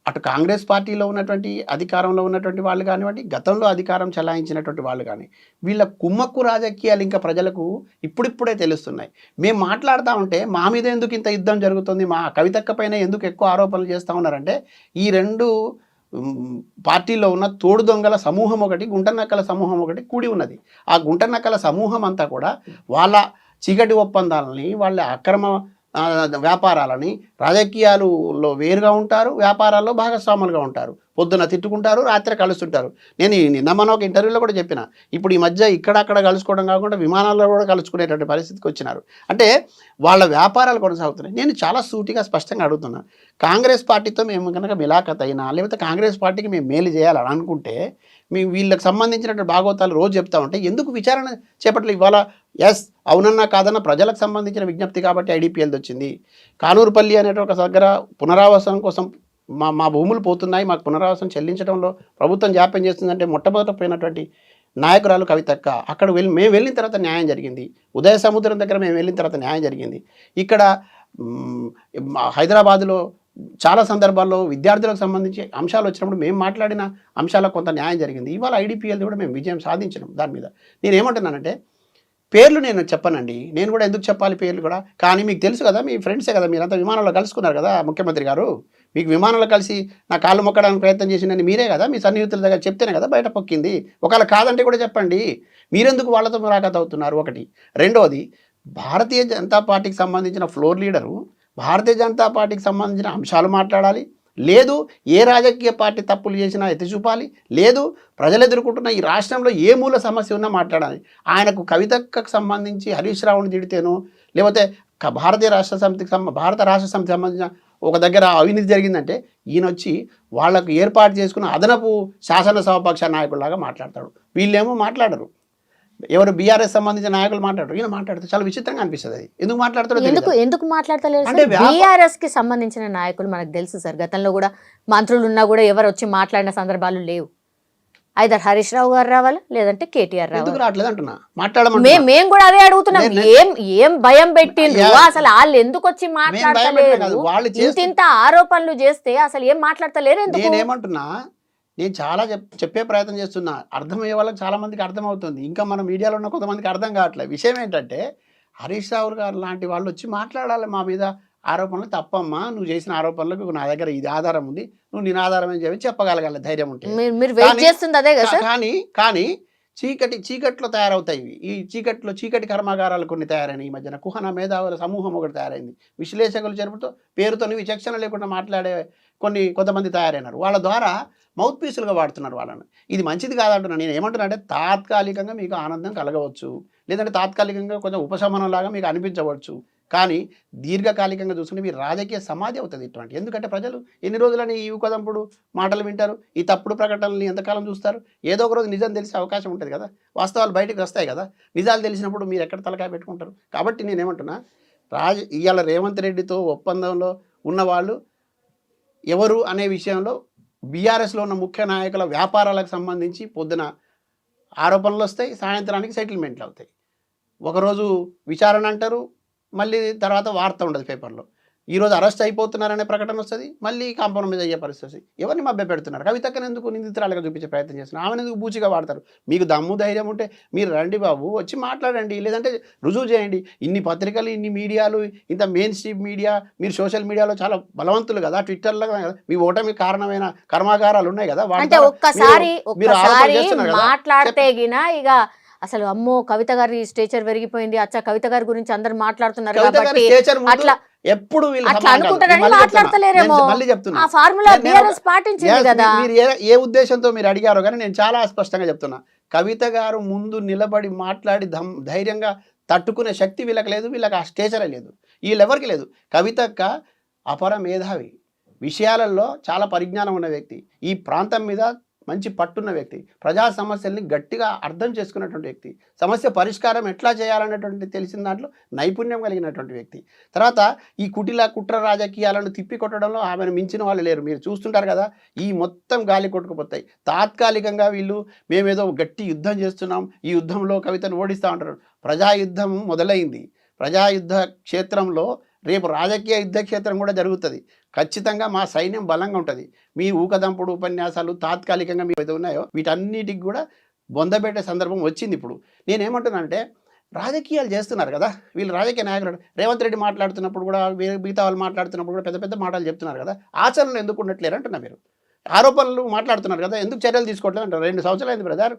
Speaker 3: అటు కాంగ్రెస్ పార్టీలో ఉన్నటువంటి అధికారంలో ఉన్నటువంటి వాళ్ళు కానివ్వండి, గతంలో అధికారం చెలాయించినటువంటి వాళ్ళు కానీ, వీళ్ళ కుమ్మక్కు రాజకీయాలు ఇంకా ప్రజలకు ఇప్పుడిప్పుడే తెలుస్తున్నాయి. మేము మాట్లాడుతూ ఉంటే మా మీద ఎందుకు ఇంత యుద్ధం జరుగుతుంది, మా కవితక్క పైన ఎందుకు ఎక్కువ ఆరోపణలు చేస్తూ ఉన్నారంటే, ఈ రెండు పార్టీలో ఉన్న తోడు దొంగల సమూహం ఒకటి, గుంటనక్కల సమూహం ఒకటి కూడి ఉన్నది. ఆ గుంటనక్కల సమూహం అంతా కూడా వాళ్ళ చీకటి ఒప్పందాలని, వాళ్ళ అక్రమ వ్యాపారాలని, రాజకీయాలలో వేరుగా ఉంటారు, వ్యాపారాల్లో భాగస్వాములుగా ఉంటారు. పొద్దున తిట్టుకుంటారు, రాత్రి కలుస్తుంటారు. నేను నిన్న మన ఒక ఇంటర్వ్యూలో కూడా చెప్పిన, ఇప్పుడు ఈ మధ్య ఇక్కడక్కడ కలుసుకోవడం కాకుండా విమానాల్లో కూడా కలుసుకునేటువంటి పరిస్థితికి వచ్చినారు. అంటే వాళ్ళ వ్యాపారాలు కొనసాగుతున్నాయి. నేను చాలా సూటిగా స్పష్టంగా అడుగుతున్నా, కాంగ్రెస్ పార్టీతో మేము కనుక మిలాఖత్ అయినా, లేకపోతే కాంగ్రెస్ పార్టీకి మేము మేలు చేయాలని అనుకుంటే, మేము వీళ్ళకి సంబంధించినటువంటి భాగవతాలు రోజు చెప్తా ఉంటే ఎందుకు విచారణ చేపట్టలేదు? ఇవాళ అవునన్నా కాదన్నా ప్రజలకు సంబంధించిన విజ్ఞప్తి కాబట్టి ఐడిపిఎల్ది వచ్చింది. కానూరుపల్లి అనే ఒక దగ్గర పునరావాసం కోసం మా భూములు పోతున్నాయి, మాకు పునరావాసం చెల్లించడంలో ప్రభుత్వం జాప్యం చేస్తుందంటే మొట్టమొదట పోయినటువంటి నాయకురాలు కవితక్క. అక్కడ మేము వెళ్ళిన తర్వాత న్యాయం జరిగింది. ఉదయ సముద్రం దగ్గర మేము వెళ్ళిన తర్వాత న్యాయం జరిగింది. ఇక్కడ హైదరాబాదులో చాలా సందర్భాల్లో విద్యార్థులకు సంబంధించి అంశాలు వచ్చినప్పుడు మేము మాట్లాడిన అంశాలకు కొంత న్యాయం జరిగింది. ఇవాళ ఐడిపిఎల్ కూడా మేము విజయం సాధించినాం దాని మీద. నేను ఏమంటున్నానంటే పేర్లు నేను చెప్పనండి, నేను కూడా ఎందుకు చెప్పాలి పేర్లు కూడా. కానీ మీకు తెలుసు కదా, మీ ఫ్రెండ్సే కదా, మీరంతా విమానంలో కలుసుకున్నారు కదా ముఖ్యమంత్రి గారు. మీకు విమానంలో కలిసి నా కాళ్ళు మొక్కడానికి ప్రయత్నం చేసిందని మీరే కదా మీ సన్నిహితుల దగ్గర చెప్తేనే కదా బయట పొక్కింది. ఒకవేళ కాదంటే కూడా చెప్పండి, మీరెందుకు వాళ్ళతో ములాఖాత్ అవుతున్నారు ఒకటి. రెండోది, భారతీయ జనతా పార్టీకి సంబంధించిన ఫ్లోర్ లీడరు భారతీయ జనతా పార్టీకి సంబంధించిన అంశాలు మాట్లాడాలి, లేదు ఏ రాజకీయ పార్టీ తప్పులు చేసినా ఎత్తి చూపాలి, లేదు ప్రజలు ఎదుర్కొంటున్న ఈ రాష్ట్రంలో ఏ మూల సమస్య ఉన్నా మాట్లాడాలి. ఆయనకు కవితకు సంబంధించి హరీష్ రావుని తిడితేనో, లేకపోతే భారత రాష్ట్ర సమితికి సంబంధించిన ఒక దగ్గర అవినీతి జరిగిందంటే ఈయన వచ్చి వాళ్లకు ఏర్పాటు చేసుకున్న అదనపు శాసనసభాపక్ష నాయకుల్లాగా మాట్లాడతాడు. వీళ్ళేమో మాట్లాడరు. ఎవరు బీఆర్ఎస్ సంబంధించిన నాయకులు మాట్లాడరు, ఈయన మాట్లాడితే చాలా విచిత్రంగా అనిపిస్తుంది. అది ఎందుకు మాట్లాడతారో
Speaker 2: ఎందుకు మాట్లాడతలేరు? బీఆర్ఎస్ కి సంబంధించిన నాయకులు మనకు తెలుసు సార్, గతంలో కూడా మంత్రులు ఉన్నా కూడా ఎవరు వచ్చి మాట్లాడిన సందర్భాలు లేవు. ఐదర్ హరీష్ రావు గారు రావాలి, లేదంటే కేటీఆర్ రావాలి.
Speaker 3: రావట్లేదు అంటున్నా, మాట్లాడమంటే
Speaker 2: మేము కూడా అదే అడుగుతున్నాం. ఏం భయం పెట్టిండ్రు అసలు? వాళ్ళు ఎందుకు వచ్చి మాట్లాడతలేరు? ఇంత ఆరోపణలు చేస్తే అసలు ఏం మాట్లాడతలేరు?
Speaker 3: నేనేమంటున్నా, నేను చాలా చెప్పే ప్రయత్నం చేస్తున్నా, అర్థమయ్యే వాళ్ళకి చాలా మందికి అర్థమవుతుంది, ఇంకా మన మీడియాలో ఉన్న కొంతమందికి అర్థం కావట్లేదు. విషయం ఏంటంటే హరీష్ రావు గారు లాంటి వాళ్ళు వచ్చి మాట్లాడాలి మా మీద ఆరోపణలు తప్పమ్మా, నువ్వు చేసిన ఆరోపణలకు నా దగ్గర ఇది ఆధారం ఉంది, నువ్వు నేను ఆధారం అని చెప్పి చెప్పగలగాలి ధైర్యం ఉంటే. కానీ చీకట్లో తయారవుతాయి ఈ చీకటి కర్మాగారాలు కొన్ని తయారైనాయి. ఈ మధ్యన కుహన మేధావుల సమూహం ఒకటి తయారైంది. విశ్లేషకులు చెరుపుతో పేరుతో విచక్షణ లేకుండా మాట్లాడే కొంతమంది తయారైనారు. వాళ్ళ ద్వారా మౌత్ పీసులుగా వాడుతున్నారు వాళ్ళని. ఇది మంచిది కాదంటున్నాను. నేను ఏమంటున్నా అంటే తాత్కాలికంగా మీకు ఆనందం కలగవచ్చు, లేదంటే తాత్కాలికంగా కొంచెం ఉపశమనంలాగా మీకు అనిపించవచ్చు, కానీ దీర్ఘకాలికంగా చూసుకుంటే మీరు రాజకీయ సమాధి అవుతుంది ఇటువంటి. ఎందుకంటే ప్రజలు ఎన్ని రోజులని ఈ ఊకదంపుడు మాటలు వింటారు, ఈ తప్పుడు ప్రకటనలు ఎంతకాలం చూస్తారు? ఏదో ఒక రోజు నిజం తెలిసే అవకాశం ఉంటుంది కదా, వాస్తవాలు బయటకు వస్తాయి కదా. నిజాలు తెలిసినప్పుడు మీరు ఎక్కడ తలకాయ పెట్టుకుంటారు? కాబట్టి నేనేమంటున్నా, ఇవాళ రేవంత్ రెడ్డితో ఒప్పందంలో ఉన్నవాళ్ళు ఎవరు అనే విషయంలో బీఆర్ఎస్లో ఉన్న ముఖ్య నాయకుల వ్యాపారాలకు సంబంధించి పొద్దున ఆరోపణలు వస్తాయి, సాయంత్రానికి సెటిల్మెంట్లు అవుతాయి. ఒకరోజు విచారణ అంటారు, మళ్ళీ తర్వాత వార్త ఉండదు పేపర్లో. ఈరోజు అరెస్ట్ అయిపోతున్నారనే ప్రకటన వస్తుంది, మళ్ళీ కాంప్రమైజ్ అయ్యే పరిస్థితి. ఎవరిని మభ్య పెడుతున్నారు? కవితక్కని ఎందుకు నిందితురాలుగా చూపించే ప్రయత్నం చేస్తున్నారు? ఆమెను ఎందుకు బూచిగా వాడతారు? మీకు దమ్ము ధైర్యం ఉంటే మీరు రండి బాబు, వచ్చి మాట్లాడండి, లేదంటే రుజువు చేయండి. ఇన్ని పత్రికలు, ఇన్ని మీడియాలు, ఇంత మెయిన్ స్ట్రీమ్ మీడియా, మీరు సోషల్ మీడియాలో చాలా బలవంతులు కదా, ట్విట్టర్లో కదా, మీ ఓటమి కారణమైన కర్మాగారాలు ఉన్నాయి కదా,
Speaker 2: ఒక్కసారి మాట్లాడితే ఇక అసలు అమ్మో కవిత గారి స్టేచర్ పెరిగిపోయింది, అచ్చా కవిత గారి గురించి అందరు మాట్లాడుతున్నారు కాబట్టి అట్లా
Speaker 3: ఎప్పుడు
Speaker 2: మాట్లాడతలేరేమో. ఆ ఫార్ములా బీఆర్ఎస్ పాటించింది కదా.
Speaker 3: మీరు ఏ ఉద్దేశంతో మీరు అడిగారో కానీ నేను చాలా స్పష్టంగా చెప్తున్నా, కవిత గారు ముందు నిలబడి మాట్లాడి ధైర్యంగా తట్టుకునే శక్తి వీళ్ళకి లేదు, వీళ్ళకి ఆ స్టేచరే లేదు, వీళ్ళెవరికి లేదు. కవితక్క అపర మేధావి, విషయాలలో చాలా పరిజ్ఞానం ఉన్న వ్యక్తి, ఈ ప్రాంతం మీద మంచి పట్టున్న వ్యక్తి, ప్రజా సమస్యల్ని గట్టిగా అర్థం చేసుకున్నటువంటి వ్యక్తి, సమస్య పరిష్కారం ఎట్లా చేయాలనేటువంటి తెలిసిన దాంట్లో నైపుణ్యం కలిగినటువంటి వ్యక్తి. తర్వాత ఈ కుట్ర రాజకీయాలను తిప్పికొట్టడంలో ఆమెను మించిన వాళ్ళు లేరు. మీరు చూస్తుంటారు కదా, ఈ మొత్తం గాలి కొట్టుకుపోతాయి. తాత్కాలికంగా వీళ్ళు మేమేదో గట్టి యుద్ధం చేస్తున్నాం, ఈ యుద్ధంలో కవితను ఓడిస్తూ ఉంటారు. ప్రజాయుద్ధం మొదలైంది. ప్రజాయుద్ధ క్షేత్రంలో రేపు రాజకీయ యుద్ధ క్షేత్రం కూడా జరుగుతుంది. ఖచ్చితంగా మా సైన్యం బలంగా ఉంటుంది. మీ ఊకదంపుడు ఉపన్యాసాలు తాత్కాలికంగా మీ ఏదో ఉన్నాయో వీటన్నిటికి కూడా బొందబెట్టే సందర్భం వచ్చింది. ఇప్పుడు నేనేమంటున్నానంటే, రాజకీయాలు చేస్తున్నారు కదా వీళ్ళు, రాజకీయ నాయకులు. రేవంత్ రెడ్డి మాట్లాడుతున్నప్పుడు కూడా, మిగతా వాళ్ళు మాట్లాడుతున్నప్పుడు కూడా పెద్ద పెద్ద మాటలు చెప్తున్నారు కదా, ఆచరణలు ఎందుకు ఉండట్లేరు అంటున్నా. మీరు ఆరోపణలు మాట్లాడుతున్నారు కదా, ఎందుకు చర్యలు తీసుకోవట్లేదు అంటారు. 2 సంవత్సరాలు అయింది బ్రదర్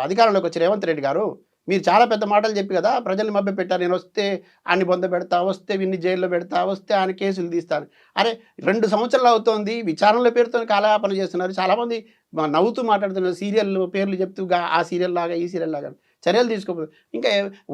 Speaker 3: అధికారంలోకి వచ్చి రేవంత్ రెడ్డి గారు. మీరు చాలా పెద్ద మాటలు చెప్పి కదా ప్రజల్ని మభ్య పెట్టారు. నేను వస్తే ఆయన్ని బొంద పెడతా, వస్తే విన్ని జైల్లో పెడతా, వస్తే ఆయన కేసులు తీస్తాను. అరే 2 సంవత్సరాలు అవుతోంది, విచారణల పేరుతో కాలయాపన చేస్తున్నారు. చాలామంది నవ్వుతూ మాట్లాడుతున్నారు, సీరియల్ పేర్లు చెప్తూ ఆ సీరియల్ లాగా ఈ సీరియల్ లాగా. చర్యలు తీసుకోకపోతే ఇంకా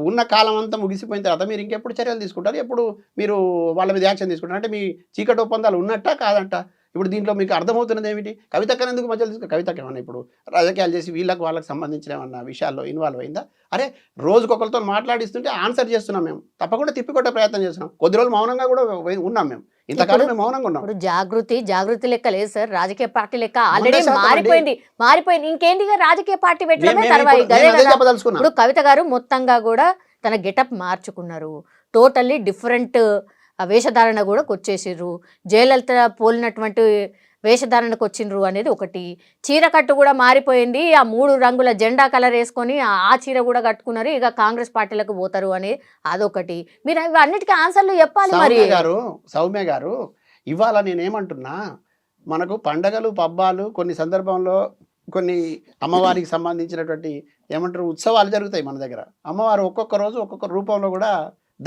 Speaker 3: ఉన్న కాలం అంతా ముగిసిపోయిన తర్వాత మీరు ఇంకెప్పుడు చర్యలు తీసుకుంటారు? ఎప్పుడు మీరు వాళ్ళ మీద యాక్షన్ తీసుకుంటారు? అంటే మీ చీకటి ఒప్పందాలు ఉన్నట్టా కాదంట? ఇప్పుడు దీంట్లో మీకు అర్థమవుతున్నది ఏమిటి? కవితక్కని ఎందుకు మధ్యలో తీసుకు? కవితక్క ఏమన్నా ఇప్పుడు రాజకీయాలు చేసి వాళ్ళకి సంబంధించిన ఏమన్నా విషయాల్లో ఇన్వాల్వ్ అయిందా? అరే రోజుకొకరితో మాట్లాడిస్తుంటే ఆన్సర్ చేస్తున్నాం, మేము తప్పకుండా తిప్పికొట్టే ప్రయత్నం చేస్తున్నాం. కొద్ది రోజులు మౌనంగా కూడా ఉన్నాం, మేము ఇంతకాలం మేము మౌనంగా ఉన్నాం.
Speaker 2: ఇప్పుడు జాగృతి లెక్క లేదు సార్, రాజకీయ పార్టీ లెక్క ఆల్రెడీ మారిపోయింది. ఇంకేంటి రాజకీయ పార్టీ పెట్టడమే తర్వాత. ఇప్పుడు కవిత గారు మొత్తంగా కూడా తన గెటప్ మార్చుకున్నారు, టోటల్లీ డిఫరెంట్ ఆ వేషధారణ కూడా వచ్చేసిర్రు, జయలలిత పోలినటువంటి వేషధారణకు వచ్చిండ్రు అనేది ఒకటి. చీరకట్టు కూడా మారిపోయింది, ఆ 3 రంగుల జెండా కలర్ వేసుకొని ఆ చీర కూడా కట్టుకున్నారు, ఇక కాంగ్రెస్ పార్టీలకు పోతారు అని అదొకటి. మీరు అన్నిటికీ ఆన్సర్లు చెప్పాలి మరి.
Speaker 3: సౌమ్య గారు ఇవాళ నేనేమంటున్నా, మనకు పండగలు పబ్బాలు కొన్ని సందర్భంలో కొన్ని అమ్మవారికి సంబంధించినటువంటి ఏమంటారు ఉత్సవాలు జరుగుతాయి మన దగ్గర. అమ్మవారు ఒక్కొక్క రోజు ఒక్కొక్క రూపంలో కూడా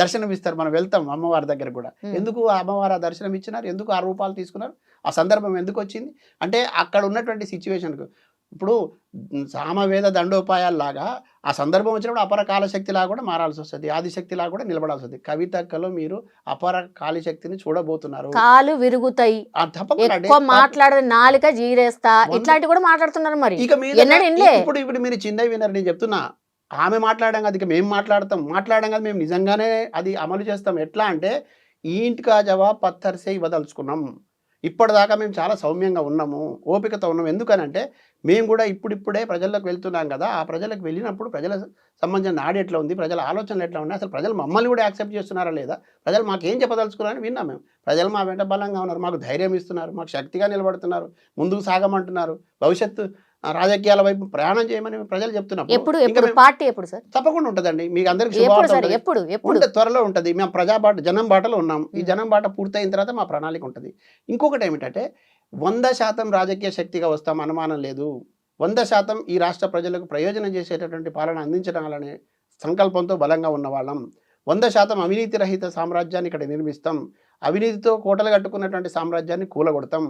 Speaker 3: దర్శనం ఇస్తారు. మనం వెళ్తాం అమ్మవారి దగ్గర కూడా. ఎందుకు ఆ అమ్మవారు ఆ దర్శనం ఇచ్చినారు, ఎందుకు ఆ రూపాలు తీసుకున్నారు, ఆ సందర్భం ఎందుకు వచ్చింది అంటే అక్కడ ఉన్నటువంటి సిచ్యువేషన్కు. ఇప్పుడు సామవేద దండోపాయాల్లాగా ఆ సందర్భం వచ్చినప్పుడు అపర కాలశక్తిలాగా కూడా మారాల్సి వస్తుంది, ఆదిశక్తిలాగా కూడా నిలబడాల్సి వస్తుంది. కవితక్కలో మీరు అపర కాళశక్తిని చూడబోతున్నారు.
Speaker 2: కాలు విరుగుతాయి,
Speaker 3: తప్పకుండా
Speaker 2: మాట్లాడే నాలుక జీరేస్తా, ఇట్లాంటి కూడా మాట్లాడుతున్నారు. మరి
Speaker 3: ఇక మీరు ఇప్పుడు మీరు చిన్నవి వినరు, నేను చెప్తున్నా. ఆమె మాట్లాడాం కదా, ఇక మేము మాట్లాడాం కదా, మేము నిజంగానే అది అమలు చేస్తాం. ఎట్లా అంటే ఈ ఇంటికా జవాబ్ పత్తర్సే ఇవ్వదలుచుకున్నాం. ఇప్పటిదాకా మేము చాలా సౌమ్యంగా ఉన్నాము, ఓపికతో ఉన్నాము. ఎందుకనంటే మేము కూడా ఇప్పుడిప్పుడే ప్రజల్లోకి వెళ్తున్నాం కదా. ఆ ప్రజలకు వెళ్ళినప్పుడు ప్రజల సంబంధించిన నాడు ఎట్లా ఉంది, ప్రజల ఆలోచనలు ఎట్లా ఉన్నాయి, అసలు ప్రజలు మమ్మల్ని కూడా యాక్సెప్ట్ చేస్తున్నారా లేదా, ప్రజలు మాకేం చెప్పదలుచుకున్నారని విన్నాం మేము. ప్రజలు మా వెంట బలంగా ఉన్నారు, మాకు ధైర్యం ఇస్తున్నారు, మాకు శక్తిగా నిలబడుతున్నారు, ముందుకు సాగమంటున్నారు, భవిష్యత్తు రాజకీయాల వైపు ప్రయాణం చేయమని ప్రజలు చెప్తున్నారు.
Speaker 2: ఎప్పుడు పార్టీ ఎప్పుడు సార్?
Speaker 3: తప్పకుండా ఉంటుందండి, మీకు అందరికి
Speaker 2: ఎప్పుడు
Speaker 3: త్వరలో ఉంటుంది. మేము జనం బాటలో ఉన్నాం. ఈ జనం బాట పూర్తయిన తర్వాత మా ప్రణాళిక ఉంటుంది. ఇంకొకటి ఏమిటంటే 100% రాజకీయ శక్తిగా వస్తాం, అనుమానం లేదు. 100% ఈ రాష్ట్ర ప్రజలకు ప్రయోజనం చేసేటటువంటి పాలన అందించడాలనే సంకల్పంతో బలంగా ఉన్న వాళ్ళం. 100% అవినీతి రహిత సామ్రాజ్యాన్ని ఇక్కడ నిర్మిస్తాం. అవినీతితో కోటలు కట్టుకున్నటువంటి సామ్రాజ్యాన్ని కూలగొడతాం.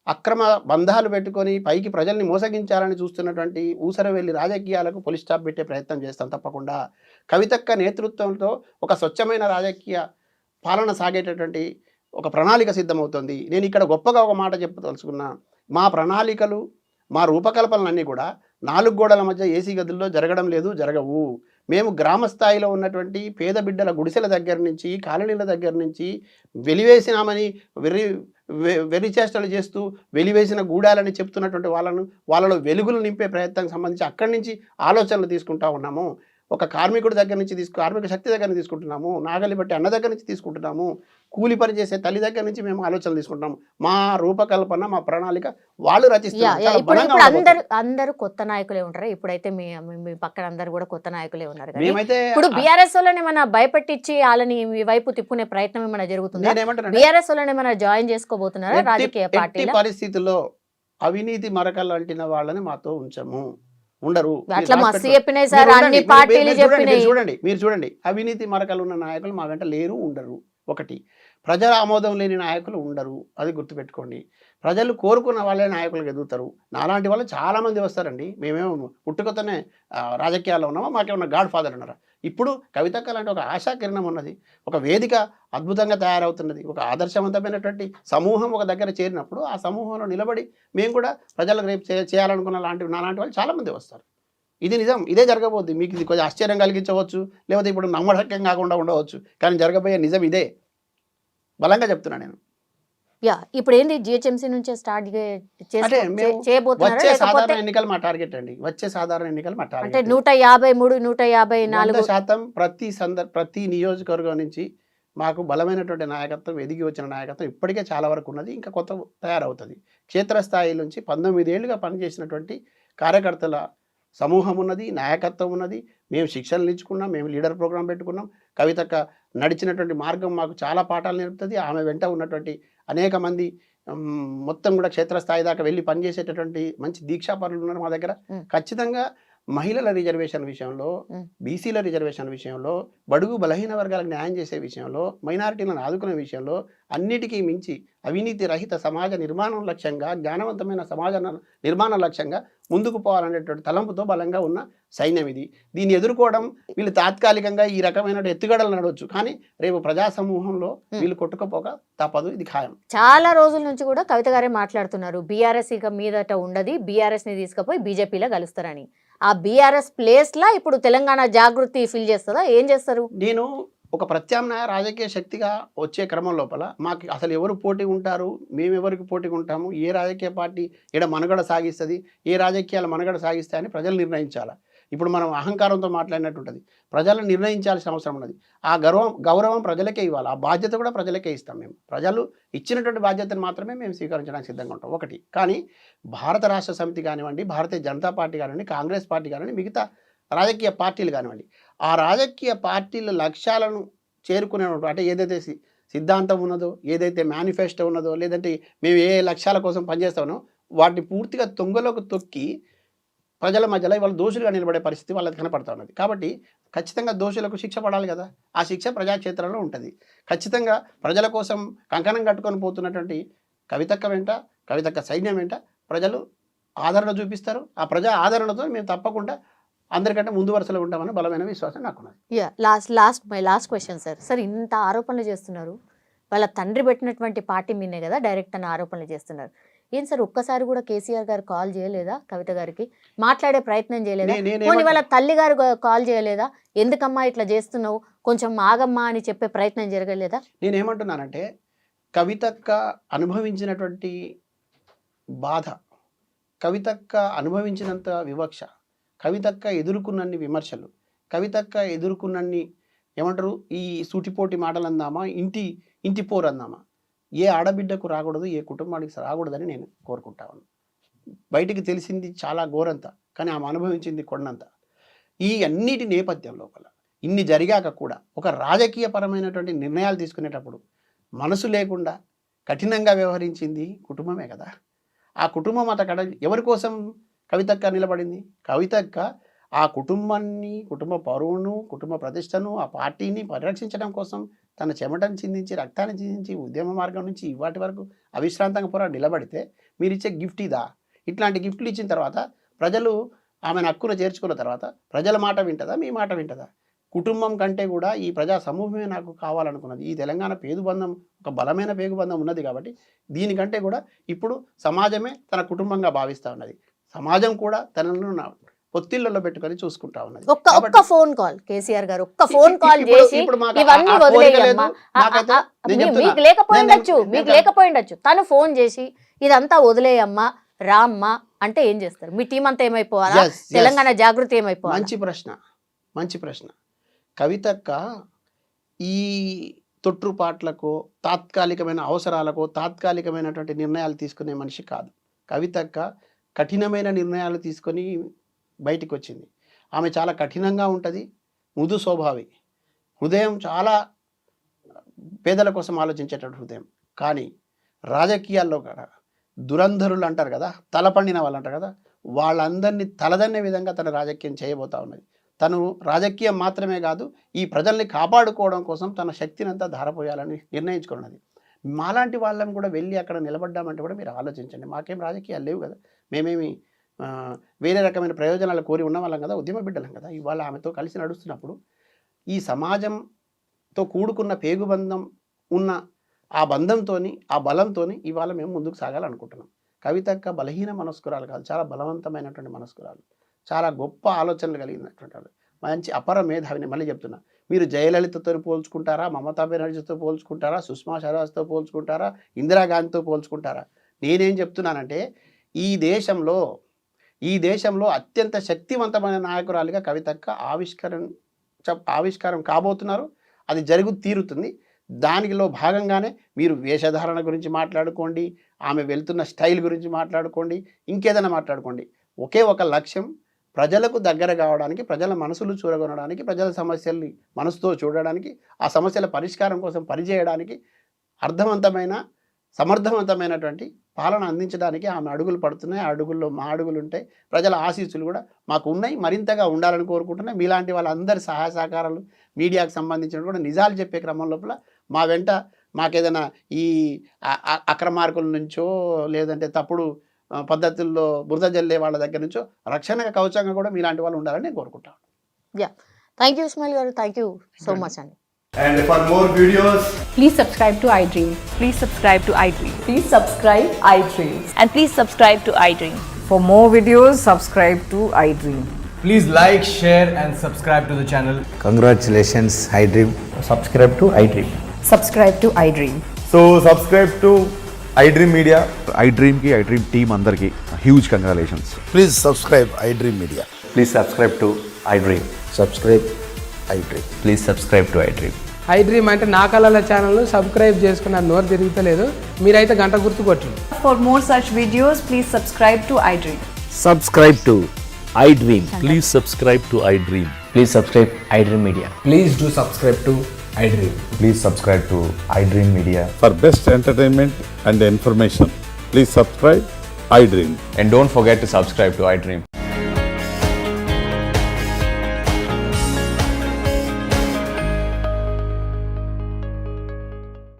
Speaker 3: అక్రమ బంధాలు పెట్టుకొని పైకి ప్రజల్ని మోసగించాలని చూస్తున్నటువంటి ఊసరవెల్లి రాజకీయాలకు పొలి స్టాప్ పెట్టే ప్రయత్నం చేస్తాం తప్పకుండా. కవితక్క నేతృత్వంతో ఒక స్వచ్ఛమైన రాజకీయ పాలన సాగేటటువంటి ఒక ప్రణాళిక సిద్ధమవుతుంది. నేను ఇక్కడ గొప్పగా ఒక మాట చెప్పదలుచుకున్నా. మా ప్రణాళికలు, మా రూపకల్పనలన్నీ కూడా 4 గోడల మధ్య ఏసీ గదుల్లో జరగడం లేదు, జరగవు. మేము గ్రామ స్థాయిలో ఉన్నటువంటి పేద బిడ్డల గుడిసెల దగ్గర నుంచి, కాలనీల దగ్గర నుంచి వెలివేసినామని వెరిచేష్టలు చేస్తూ వెలివేసిన గూడాలని చెప్తున్నటువంటి వాళ్ళలో వెలుగులు నింపే ప్రయత్నం సంబంధించి అక్కడి నుంచి ఆలోచనలు తీసుకుంటా ఉన్నాము. ఒక కార్మికుడి దగ్గర నుంచి కార్మిక శక్తి దగ్గర నుంచి తీసుకుంటున్నాము, నాగలి బట్టి అన్న దగ్గర నుంచి తీసుకుంటున్నాము, కూలి పని చేసే తల్లి దగ్గర నుంచి మేము ఆలోచనలు తీసుకుంటున్నాము. మా రూపకల్పన, మా ప్రణాళిక వాళ్ళు రచిస్తారు.
Speaker 2: అందరూ కొత్త నాయకులే ఉంటారు. ఇప్పుడైతే మీ పక్కన అందరు కూడా కొత్త నాయకులే ఉన్నారు. ఇప్పుడు బీఆర్ఎస్ వాళ్ళని ఏమైనా భయపెట్టించి వాళ్ళని మీ వైపు తిప్పుకునే ప్రయత్నం ఏమైనా జరుగుతుందా? బీఆర్ఎస్ వాళ్ళని ఏమైనా జాయిన్ చేసుకోబోతున్నారా రాజకీయ పార్టీ?
Speaker 3: పరిస్థితుల్లో అవినీతి మరకలు అంటిన వాళ్ళని మాతో ఉంచము, ఉండరు. మీరు చూడండి, అవినీతి మరకలు ఉన్న నాయకులు మా వెంట లేరు, ఉండరు. ఒకటి, ప్రజల ఆమోదం లేని నాయకులు ఉండరు, అది గుర్తుపెట్టుకోండి. ప్రజలు కోరుకున్న వాళ్ళే నాయకులకు ఎదుగుతారు. నాలాంటి వాళ్ళు చాలా మంది వస్తారండి. మేమేమో పుట్టుకతోనే రాజకీయాల్లో ఉన్నామా, మాకేమన్నా గాడ్ ఫాదర్ ఉన్నారా? ఇప్పుడు కవితక్క లాంటి ఒక ఆశాకిరణం ఉన్నది, ఒక వేదిక అద్భుతంగా తయారవుతున్నది, ఒక ఆదర్శవంతమైనటువంటి సమూహం ఒక దగ్గర చేరినప్పుడు ఆ సమూహంలో నిలబడి మేము కూడా ప్రజలకు రేపు చేయాలనుకున్న నాలాంటి వాళ్ళు చాలామంది వస్తారు. ఇది నిజం, ఇదే జరగబోద్ది. మీకు ఇది కొంచెం ఆశ్చర్యం కలిగించవచ్చు, లేకపోతే ఇప్పుడు నమ్మశక్యం కాకుండా ఉండవచ్చు, కానీ జరగబోయే నిజం ఇదే. బలంగా చెప్తున్నా నేను.
Speaker 2: ఇప్పుడు ఏంది జిహెచ్ఎంసీ నుంచి స్టార్ట్
Speaker 3: వచ్చే సాధారణ ఎన్నికలు మా టార్గెట్ అండి. వచ్చే సాధారణ ఎన్నికలు మా టార్గెట్.
Speaker 2: 153, 154
Speaker 3: ప్రతి నియోజకవర్గం నుంచి మాకు బలమైనటువంటి నాయకత్వం, ఎదిగి వచ్చిన నాయకత్వం ఇప్పటికే చాలా వరకు ఉన్నది, ఇంకా కొత్త తయారవుతుంది. క్షేత్రస్థాయి నుంచి 19 ఏళ్ళుగా పనిచేసినటువంటి కార్యకర్తల సమూహం ఉన్నది, నాయకత్వం ఉన్నది. మేము శిక్షణలు ఇచ్చుకున్నాం, మేము లీడర్ ప్రోగ్రాం పెట్టుకున్నాం. కవితక్క నడిచినటువంటి మార్గం మాకు చాలా పాఠాలు నేర్పుతుంది. ఆమె వెంట ఉన్నటువంటి అనేక మంది మొత్తం కూడా క్షేత్రస్థాయి దాకా వెళ్ళి పనిచేసేటటువంటి మంచి దీక్షాపరులు ఉన్నారు మా దగ్గర. ఖచ్చితంగా మహిళల రిజర్వేషన్ విషయంలో, బీసీల రిజర్వేషన్ విషయంలో, బడుగు బలహీన వర్గాలకు న్యాయం చేసే విషయంలో, మైనారిటీలను ఆదుకునే విషయంలో అన్నిటికీ మించి అవినీతి రహిత సమాజ నిర్మాణం లక్ష్యంగా, జ్ఞానవంతమైన సమాజ నిర్మాణ లక్ష్యంగా ముందుకు పోవాలనేటువంటి తలంపుతో బలంగా ఉన్న సైన్యం ఇది. దీన్ని ఎదుర్కోవడం వీళ్ళు తాత్కాలికంగా ఈ రకమైన ఎత్తుగడలు నడవచ్చు, కానీ రేపు ప్రజా సమూహంలో వీళ్ళు కొట్టుకపోక తప్పదు, ఇది ఖాయం.
Speaker 2: చాలా రోజుల నుంచి కూడా కవిత గారే మాట్లాడుతున్నారు, బీఆర్ఎస్ ఇక మీదట ఉండదు, బీఆర్ఎస్ ని తీసుకుపోయి బీజేపీలో కలుస్తారని. ఆ బీఆర్ఎస్ ప్లేస్ లా ఇప్పుడు తెలంగాణ జాగృతి ఫిల్ చేస్తుందా, ఏం చేస్తారు?
Speaker 3: నేను ఒక ప్రత్యామ్నాయ రాజకీయ శక్తిగా వచ్చే క్రమం లోపల మాకు అసలు ఎవరు పోటీ ఉంటారు, మేము ఎవరికి పోటీ ఉంటాము, ఏ రాజకీయ పార్టీ ఇక్కడ మనుగడ సాగిస్తుంది, ఏ రాజకీయాలు మనుగడ సాగిస్తాయని ప్రజలు నిర్ణయించాలి. ఇప్పుడు మనం అహంకారంతో మాట్లాడినట్టు ఉంటుంది. ప్రజలు నిర్ణయించాల్సిన అవసరం ఉన్నది. ఆ గౌరవం ప్రజలకే ఇవ్వాలి. ఆ బాధ్యత కూడా ప్రజలకే ఇస్తాం మేము. ప్రజలు ఇచ్చినటువంటి బాధ్యతను మాత్రమే మేము స్వీకరించడానికి సిద్ధంగా ఉంటాం ఒకటి. కానీ భారత రాష్ట్ర సమితి కానివ్వండి, భారతీయ జనతా పార్టీ కానివ్వండి, కాంగ్రెస్ పార్టీ కానివ్వండి, మిగతా రాజకీయ పార్టీలు కానివ్వండి, ఆ రాజకీయ పార్టీల లక్ష్యాలను చేరుకునేటువంటి అంటే ఏదైతే సిద్ధాంతం ఉన్నదో, ఏదైతే మేనిఫెస్టో ఉన్నదో, లేదంటే మేము ఏ లక్ష్యాల కోసం పనిచేస్తామో వాటిని పూర్తిగా తొంగలోకి తొక్కి ప్రజల మధ్యలో ఇవాళ దోషులుగా నిలబడే పరిస్థితి వాళ్ళకి కనపడతా ఉన్నది. కాబట్టి ఖచ్చితంగా దోషులకు శిక్ష పడాలి కదా. ఆ శిక్ష ప్రజాక్షేత్రంలో ఉంటుంది. ఖచ్చితంగా ప్రజల కోసం కంకణం కట్టుకొని పోతున్నటువంటి కవితక్క వెంట, కవితక్క సైన్యం వెంట ప్రజలు ఆదరణ చూపిస్తారు. ఆ ప్రజా ఆదరణతో మేము తప్పకుండా అందరికంటే ముందు వరుసలో ఉంటామని బలమైన విశ్వాసం నాకున్నది.
Speaker 2: మై లాస్ట్ క్వశ్చన్ సార్ ఇంత ఆరోపణలు చేస్తున్నారు, వాళ్ళ తండ్రి పెట్టినటువంటి పార్టీ మీనే కదా డైరెక్ట్ అని ఆరోపణలు చేస్తున్నారు. ఏం సార్ ఒక్కసారి కూడా కేసీఆర్ గారు కాల్ చేయలేదా కవిత గారికి? మాట్లాడే ప్రయత్నం చేయలేదా? పోనీ వాళ్ళ తల్లి గారు కాల్ చేయలేదా? ఎందుకమ్మా ఇట్లా చేస్తున్నావు, కొంచెం ఆగమ్మా అని చెప్పే ప్రయత్నం జరగలేదా?
Speaker 3: నేనేమంటున్నానంటే కవితక్క అనుభవించినటువంటి బాధ, కవితక్క అనుభవించినంత వివక్ష, కవితక్క ఎదుర్కొన్నన్ని విమర్శలు, కవితక్క ఎదుర్కొన్నన్ని ఏమంటారు ఈ సూటిపోటి మాటలు అందామా, ఇంటి పోరు అందామా, ఏ ఆడబిడ్డకు రాకూడదు, ఏ కుటుంబానికి రాకూడదని నేను కోరుకుంటాను. బయటికి తెలిసింది చాలా ఘోరంత, కానీ ఆమె అనుభవించింది కొండంత. ఈ అన్నిటి నేపథ్యం లోపల ఇన్ని జరిగాక కూడా ఒక రాజకీయపరమైనటువంటి నిర్ణయాలు తీసుకునేటప్పుడు మనసు లేకుండా కఠినంగా వ్యవహరించింది కుటుంబమే కదా. ఆ కుటుంబం అతకడ ఎవరి కోసం కవితక్క నిలబడింది? కవితక్క ఆ కుటుంబాన్ని, కుటుంబ పరువును, కుటుంబ ప్రతిష్టను, ఆ పార్టీని పరిరక్షించడం కోసం తన చెమటను చిందించి, రక్తాన్ని చిందించి, ఉద్యమ మార్గం నుంచి ఇవాటి వరకు అవిశ్రాంతంగా పోరాడి నిలబడితే మీరు ఇచ్చే గిఫ్ట్ ఇదా? ఇట్లాంటి గిఫ్ట్లు ఇచ్చిన తర్వాత ప్రజలు ఆమెను హక్కును చేర్చుకున్న తర్వాత ప్రజల మాట వింటదా, మీ మాట వింటదా? కుటుంబం కంటే కూడా ఈ ప్రజా సమూహమే నాకు కావాలనుకున్నది. ఈ తెలంగాణ పేగుబంధం ఒక బలమైన పేగుబంధం ఉన్నది కాబట్టి దీనికంటే కూడా ఇప్పుడు సమాజమే తన కుటుంబంగా భావిస్తూ ఉన్నది. సమాజం కూడా తనను పొత్తిళ్లలో పెట్టుకొని చూసుకుంటా ఉన్నది.
Speaker 2: ఒక్క ఫోన్ కాల్ కేసీఆర్ గారు ఒక్క ఫోన్ కాల్ చేసి ఇవన్నీ వదిలేయమ్మా, మీకు లేకపోయిండొచ్చు, తను ఫోన్ చేసి ఇదంతా వదిలేయమ్మా రామ్మా అంటే ఏం చేస్తారు? మీ టీం అంతా ఏమైపోవాలా? తెలంగాణ జాగృతి ఏమైపోవాలి?
Speaker 3: మంచి ప్రశ్న. కవితక్క ఈ తొట్టుపాట్లకు, తాత్కాలికమైన అవసరాలకు, తాత్కాలికమైనటువంటి నిర్ణయాలు తీసుకునే మనిషి కాదు. కవితక్క కఠినమైన నిర్ణయాలు తీసుకొని బయటికి వచ్చింది. ఆమె చాలా కఠినంగా ఉంటుంది, మృదు స్వభావి, హృదయం చాలా పేదల కోసం ఆలోచించేటటువంటి హృదయం. కానీ రాజకీయాల్లో కూడా దురంధరులు అంటారు కదా, తలపండిన వాళ్ళు అంటారు కదా, వాళ్ళందరినీ తలదన్నే విధంగా తన రాజకీయం చేయబోతా ఉన్నది. తను రాజకీయం మాత్రమే కాదు, ఈ ప్రజల్ని కాపాడుకోవడం కోసం తన శక్తిని అంతా ధారపోయాలని నిర్ణయించుకున్నది. మాలాంటి వాళ్ళం కూడా వెళ్ళి అక్కడ నిలబడ్డామంటే కూడా మీరు ఆలోచించండి. మాకేం రాజకీయాలు లేవు కదా, మేమేమి వేరే రకమైన ప్రయోజనాలు కోరి ఉన్న వాళ్ళం కదా, ఉద్యమ బిడ్డలం కదా. ఇవాళ ఆమెతో కలిసి నడుస్తున్నప్పుడు ఈ సమాజంతో కూడుకున్న పేగుబంధం ఉన్న ఆ బంధంతో, ఆ బలంతో ఇవాళ మేము ముందుకు సాగాలనుకుంటున్నాం. కవితక్క బలహీన మనస్కురాలు కాదు, చాలా బలవంతమైనటువంటి మనస్కురాలు, చాలా గొప్ప ఆలోచనలు కలిగినటువంటి వాళ్ళు, మంచి అపర మేధావిని. మళ్ళీ చెప్తున్నా, మీరు జయలలితతో పోల్చుకుంటారా, మమతా బెనర్జీతో పోల్చుకుంటారా, సుష్మా స్వరాజ్తో పోల్చుకుంటారా, ఇందిరాగాంధీతో పోల్చుకుంటారా? నేనేం చెప్తున్నానంటే ఈ దేశంలో అత్యంత శక్తివంతమైన నాయకురాలిగా కవితక్క ఆవిష్కారం కాబోతున్నారు. అది తీరుతుంది. దానిలో భాగంగానే మీరు వేషధారణ గురించి మాట్లాడుకోండి, ఆమె వెళ్తున్న స్టైల్ గురించి మాట్లాడుకోండి, ఇంకేదైనా మాట్లాడుకోండి. ఒకే ఒక లక్ష్యం, ప్రజలకు దగ్గర కావడానికి, ప్రజల మనసులు చూరగొనడానికి, ప్రజల సమస్యల్ని మనసుతో చూడడానికి, ఆ సమస్యల పరిష్కారం కోసం పనిచేయడానికి, అర్థవంతమైన సమర్థవంతమైనటువంటి పాలన అందించడానికి ఆమె అడుగులు పడుతున్నాయి. ఆ అడుగుల్లో మా అడుగులు ఉంటాయి. ప్రజల ఆశీస్సులు కూడా మాకు ఉన్నాయి, మరింతగా ఉండాలని కోరుకుంటున్నాయి. మీలాంటి వాళ్ళందరి సహాయ సహకారాలు, మీడియాకు సంబంధించిన కూడా నిజాలు చెప్పే క్రమం లోపల మా వెంట మాకేదైనా ఈ అక్రమార్కుల నుంచో లేదంటే తప్పుడు పద్ధతుల్లో బురద జల్లే వాళ్ళ దగ్గర నుంచో రక్షణ కవచంగా కూడా మీలాంటి వాళ్ళు ఉండాలని నేను కోరుకుంటాను.
Speaker 2: థ్యాంక్ యూ ఇస్మాయిల్ గారు, థ్యాంక్ యూ సో మచ్ అండి.
Speaker 4: And for more videos,
Speaker 5: please subscribe to iDream.
Speaker 6: Please subscribe to iDream.
Speaker 5: Please subscribe iDream.
Speaker 6: And please subscribe to iDream.
Speaker 5: For more videos, subscribe to iDream.
Speaker 4: please like, share and subscribe to the channel.
Speaker 7: Congratulations, iDream.
Speaker 8: Subscribe to iDream.
Speaker 5: Subscribe to iDream.
Speaker 8: So subscribe to iDream Media.
Speaker 1: iDream team అందరికి huge congratulations.
Speaker 7: Please subscribe iDream Media.
Speaker 8: Please subscribe to iDream.
Speaker 7: Subscribe iDream.
Speaker 8: Please subscribe to iDream.
Speaker 9: I dream అంటే నా కళల ఛానల్ను subscribe చేసుకున్న నోరు తిరుగుతలేదు, మీరైతే గంట గుర్తు కొట్టండి.
Speaker 5: For more such videos, please subscribe to iDream.
Speaker 7: Subscribe to iDream.
Speaker 10: Please subscribe to iDream.
Speaker 7: Please subscribe iDream Media.
Speaker 4: Please do subscribe to iDream.
Speaker 8: Please subscribe to iDream Media.
Speaker 1: For best entertainment and information, please subscribe iDream.
Speaker 8: And don't forget to subscribe to iDream.